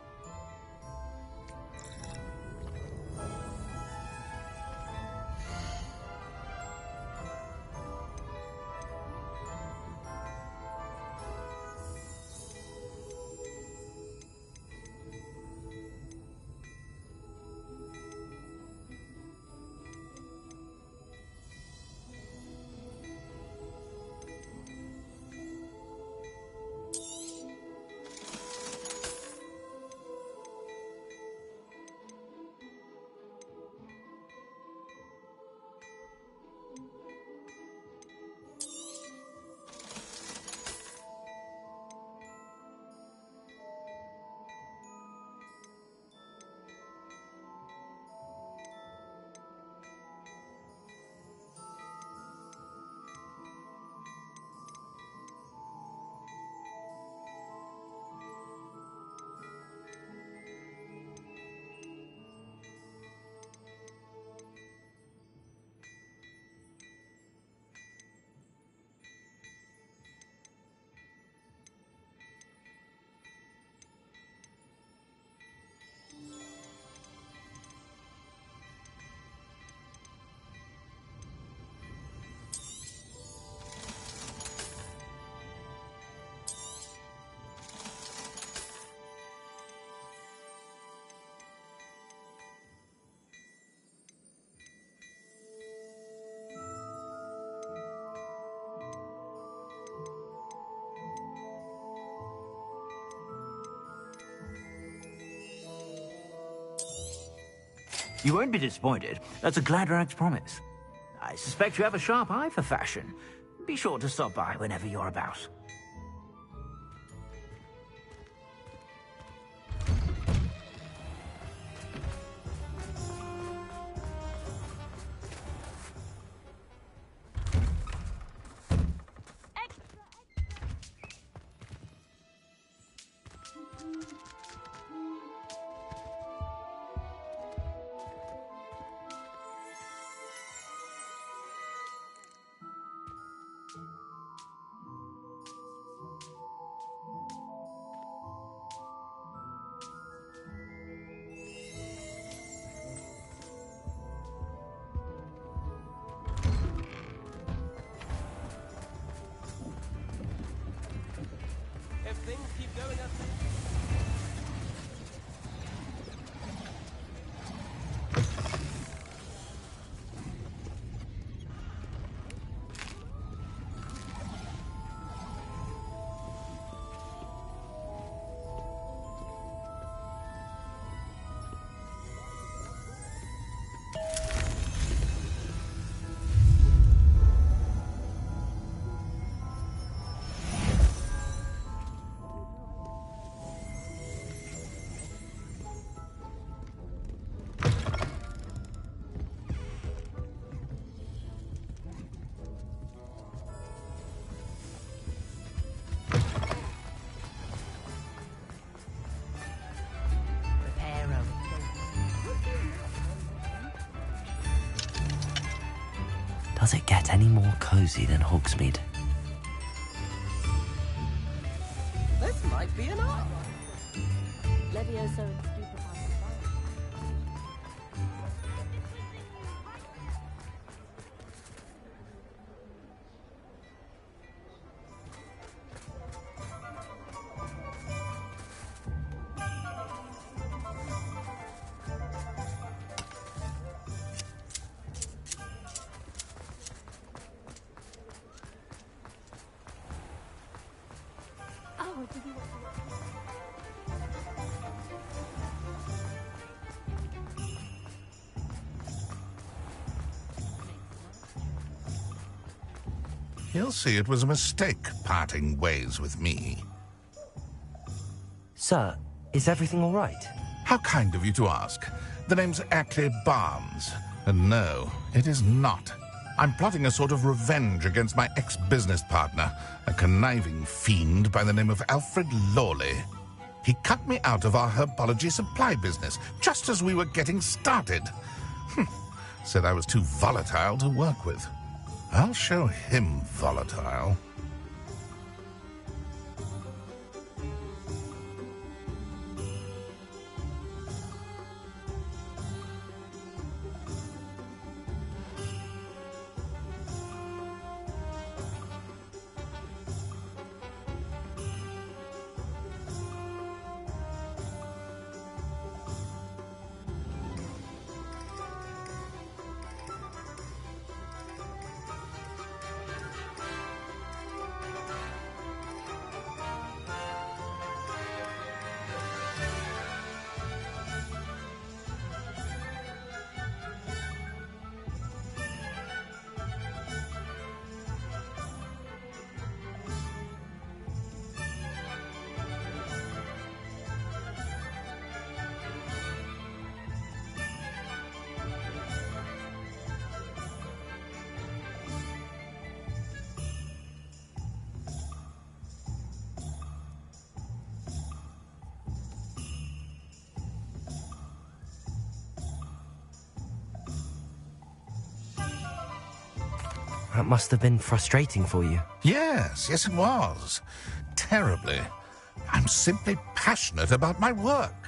You won't be disappointed. That's a Gladrag's promise. I suspect you have a sharp eye for fashion. Be sure to stop by whenever you're about. Does it get any more cozy than Hogsmeade? This might be enough. Levioso and stupefying. Oh, did you want to watch? He'll see it was a mistake parting ways with me. Sir, is everything all right? How kind of you to ask. The name's Ackley Barnes. And no, it is not. I'm plotting a sort of revenge against my ex-business partner, a conniving fiend by the name of Alfred Lawley. He cut me out of our herbology supply business just as we were getting started. Said I was too volatile to work with. I'll show him volatile. That must have been frustrating for you. Yes, it was. Terribly. I'm simply passionate about my work.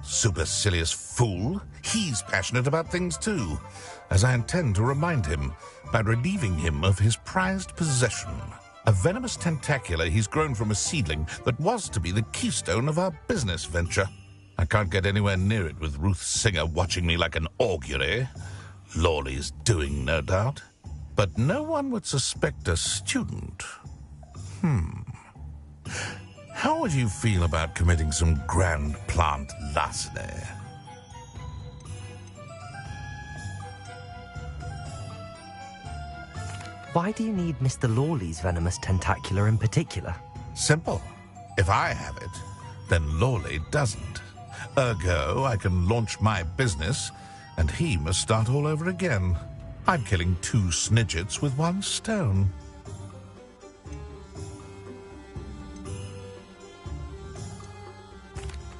Supercilious fool. He's passionate about things too, as I intend to remind him by relieving him of his prized possession. A venomous tentacula he's grown from a seedling that was to be the keystone of our business venture. I can't get anywhere near it with Ruth Singer watching me like an augury. Lawley's doing, no doubt. But no one would suspect a student. How would you feel about committing some grand plant larceny? Why do you need Mr. Lawley's venomous tentacula in particular? Simple. If I have it, then Lawley doesn't. Ergo, I can launch my business, and he must start all over again. I'm killing 2 snidgets with 1 stone.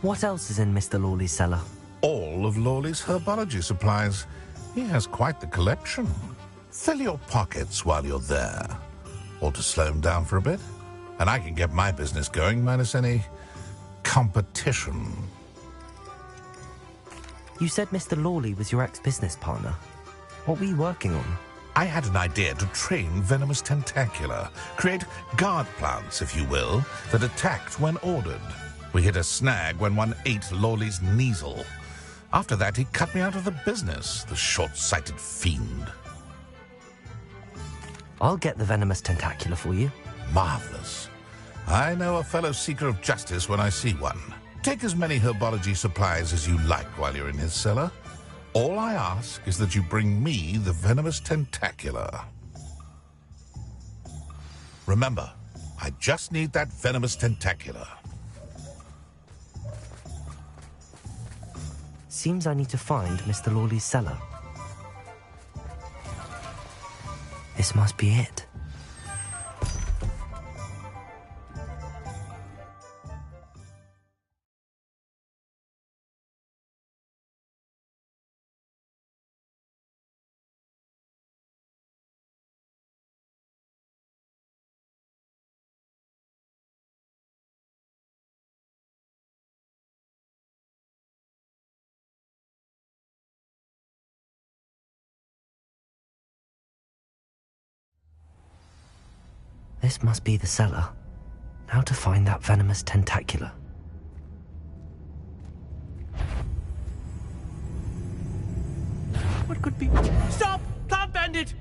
What else is in Mr. Lawley's cellar? All of Lawley's herbology supplies. He has quite the collection. Fill your pockets while you're there. Or to slow him down for a bit. And I can get my business going minus any competition. You said Mr. Lawley was your ex-business partner. What were you working on? I had an idea to train venomous tentacula, create guard plants, if you will, that attacked when ordered. We hit a snag when one ate Lawley's Kneasel. After that, he cut me out of the business, the short-sighted fiend. I'll get the venomous tentacula for you. Marvelous. I know a fellow seeker of justice when I see one. Take as many herbology supplies as you like while you're in his cellar. All I ask is that you bring me the venomous tentacula. Remember, I just need that venomous tentacula. Seems I need to find Mr. Lawley's cellar. This must be it. This must be the cellar. Now to find that venomous tentacula. What could be... Stop! Plant bandit!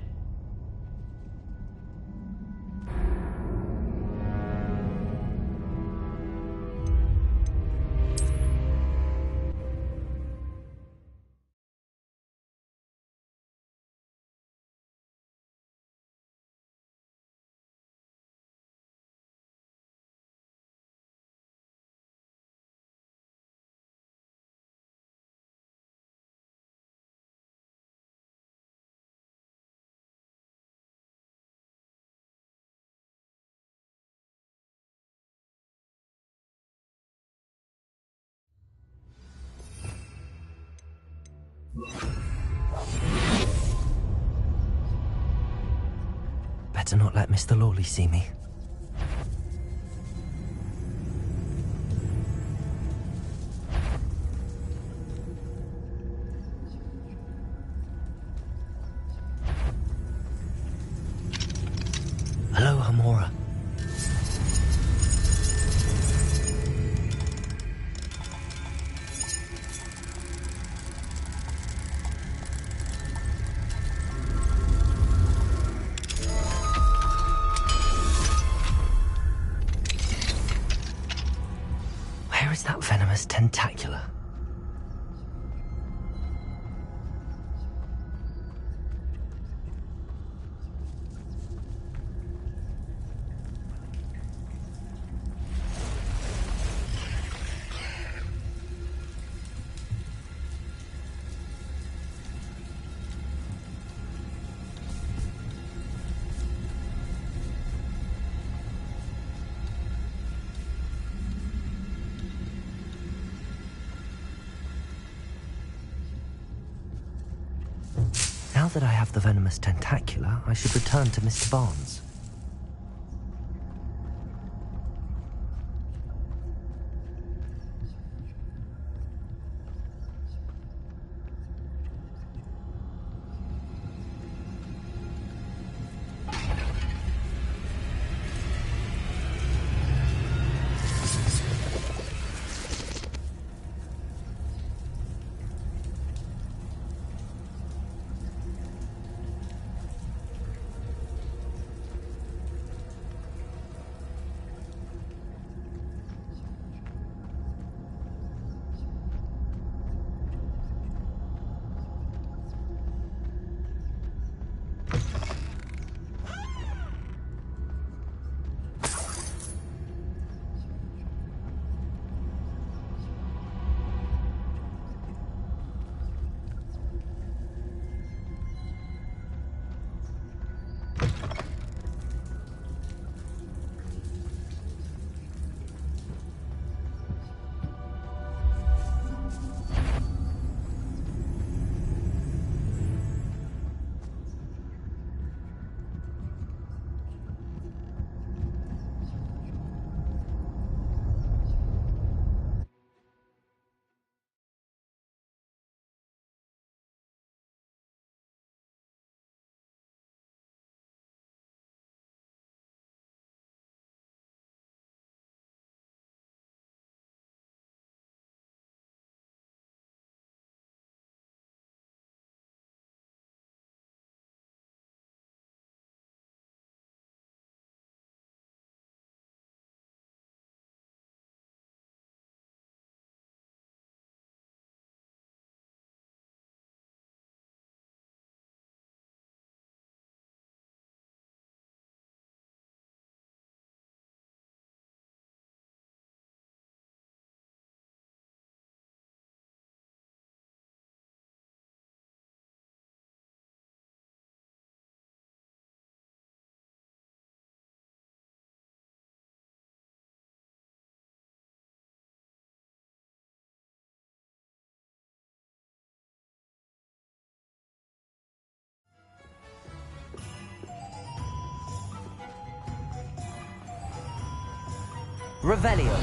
better not let Mr. Lawley see me. Hello, Hamora. Where is that venomous tentacula? Now that I have the venomous tentacula, I should return to Mr. Barnes. Revelio.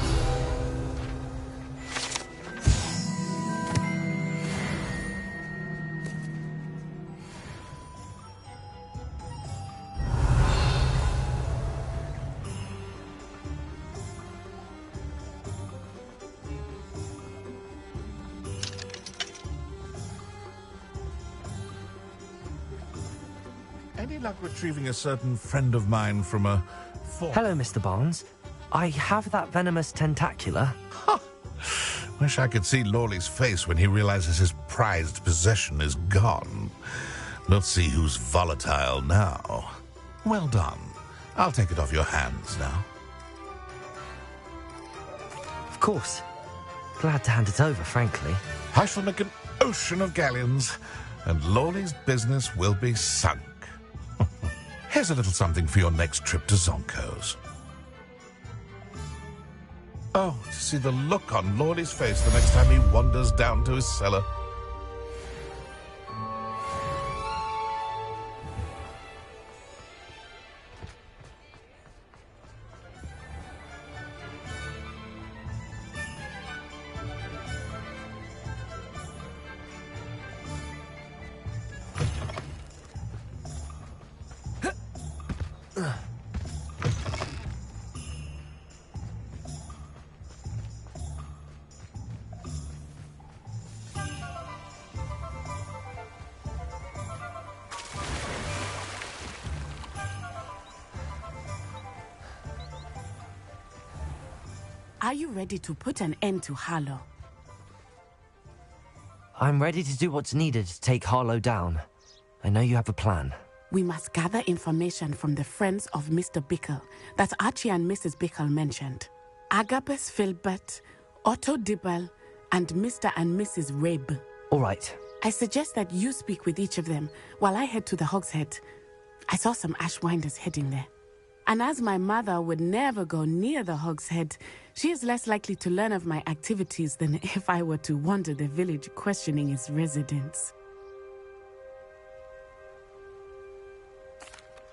Any luck retrieving a certain friend of mine from a... Hello, Mr. Barnes. I have that venomous tentacula. Wish I could see Lawley's face when he realizes his prized possession is gone. Let's see who's volatile now. Well done. I'll take it off your hands now. Of course. Glad to hand it over, frankly. I shall make an ocean of galleons, and Lawley's business will be sunk. Here's a little something for your next trip to Zonko's. Oh, to see the look on Lawley's face the next time he wanders down to his cellar. Are you ready to put an end to Harlow? I'm ready to do what's needed to take Harlow down. I know you have a plan. We must gather information from the friends of Mr. Bickle that Archie and Mrs. Bickle mentioned. Agabus Filbert, Otto Dibble, and Mr. and Mrs. Rabe. All right. I suggest that you speak with each of them while I head to the Hog's Head. I saw some Ashwinders heading there. And as my mother would never go near the Hog's Head, she is less likely to learn of my activities than if I were to wander the village questioning its residents.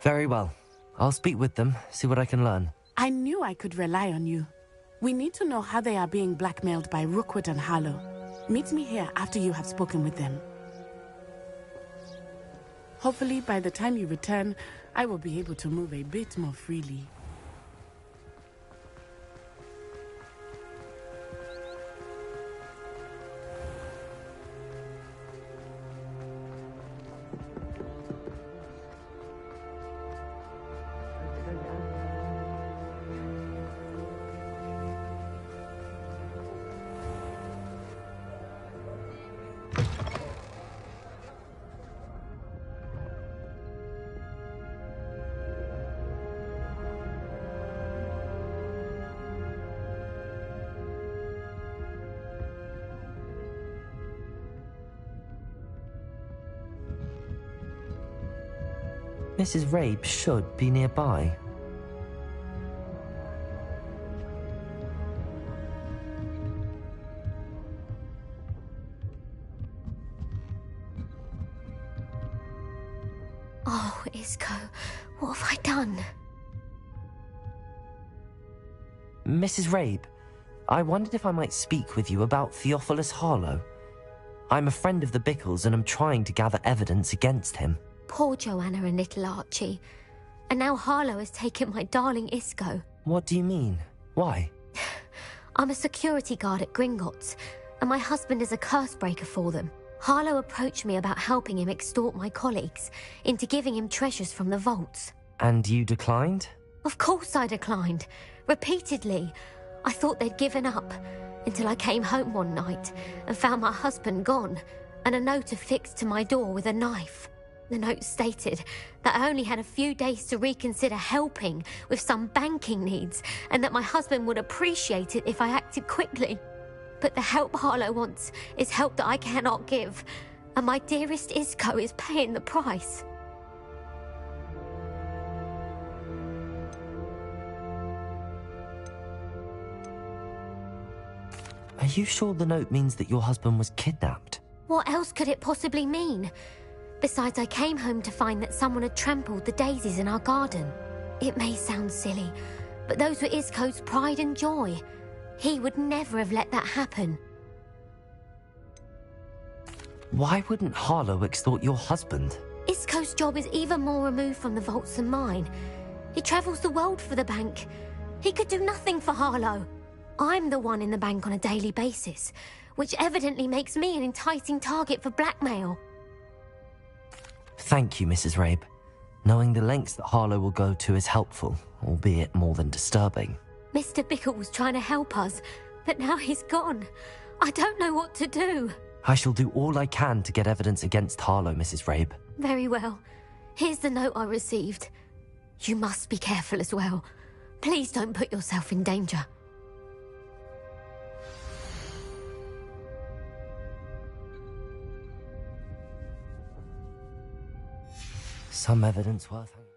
Very well. I'll speak with them, see what I can learn. I knew I could rely on you. We need to know how they are being blackmailed by Rookwood and Harlow. Meet me here after you have spoken with them. Hopefully, by the time you return, I will be able to move a bit more freely. Mrs. Rabe should be nearby. Oh, Isco, what have I done? Mrs. Rabe, I wondered if I might speak with you about Theophilus Harlow. I'm a friend of the Bickles and I'm trying to gather evidence against him. Poor Joanna and little Archie. And now Harlow has taken my darling Isco. What do you mean? Why? I'm a security guard at Gringotts, and my husband is a curse breaker for them. Harlow approached me about helping him extort my colleagues into giving him treasures from the vaults. And you declined? Of course I declined. Repeatedly. I thought they'd given up, until I came home one night and found my husband gone, and a note affixed to my door with a knife. The note stated that I only had a few days to reconsider helping with some banking needs, and that my husband would appreciate it if I acted quickly. But the help Harlow wants is help that I cannot give, and my dearest Isco is paying the price. Are you sure the note means that your husband was kidnapped? What else could it possibly mean? Besides, I came home to find that someone had trampled the daisies in our garden. It may sound silly, but those were Isco's pride and joy. He would never have let that happen. Why wouldn't Harlow extort your husband? Isco's job is even more removed from the vaults than mine. He travels the world for the bank. He could do nothing for Harlow. I'm the one in the bank on a daily basis, which evidently makes me an enticing target for blackmail. Thank you, Mrs. Rabe. Knowing the lengths that Harlow will go to is helpful, albeit more than disturbing. Mr. Bickle was trying to help us, but now he's gone. I don't know what to do. I shall do all I can to get evidence against Harlow, Mrs. Rabe. Very well. Here's the note I received. You must be careful as well. Please don't put yourself in danger. Some evidence worth having.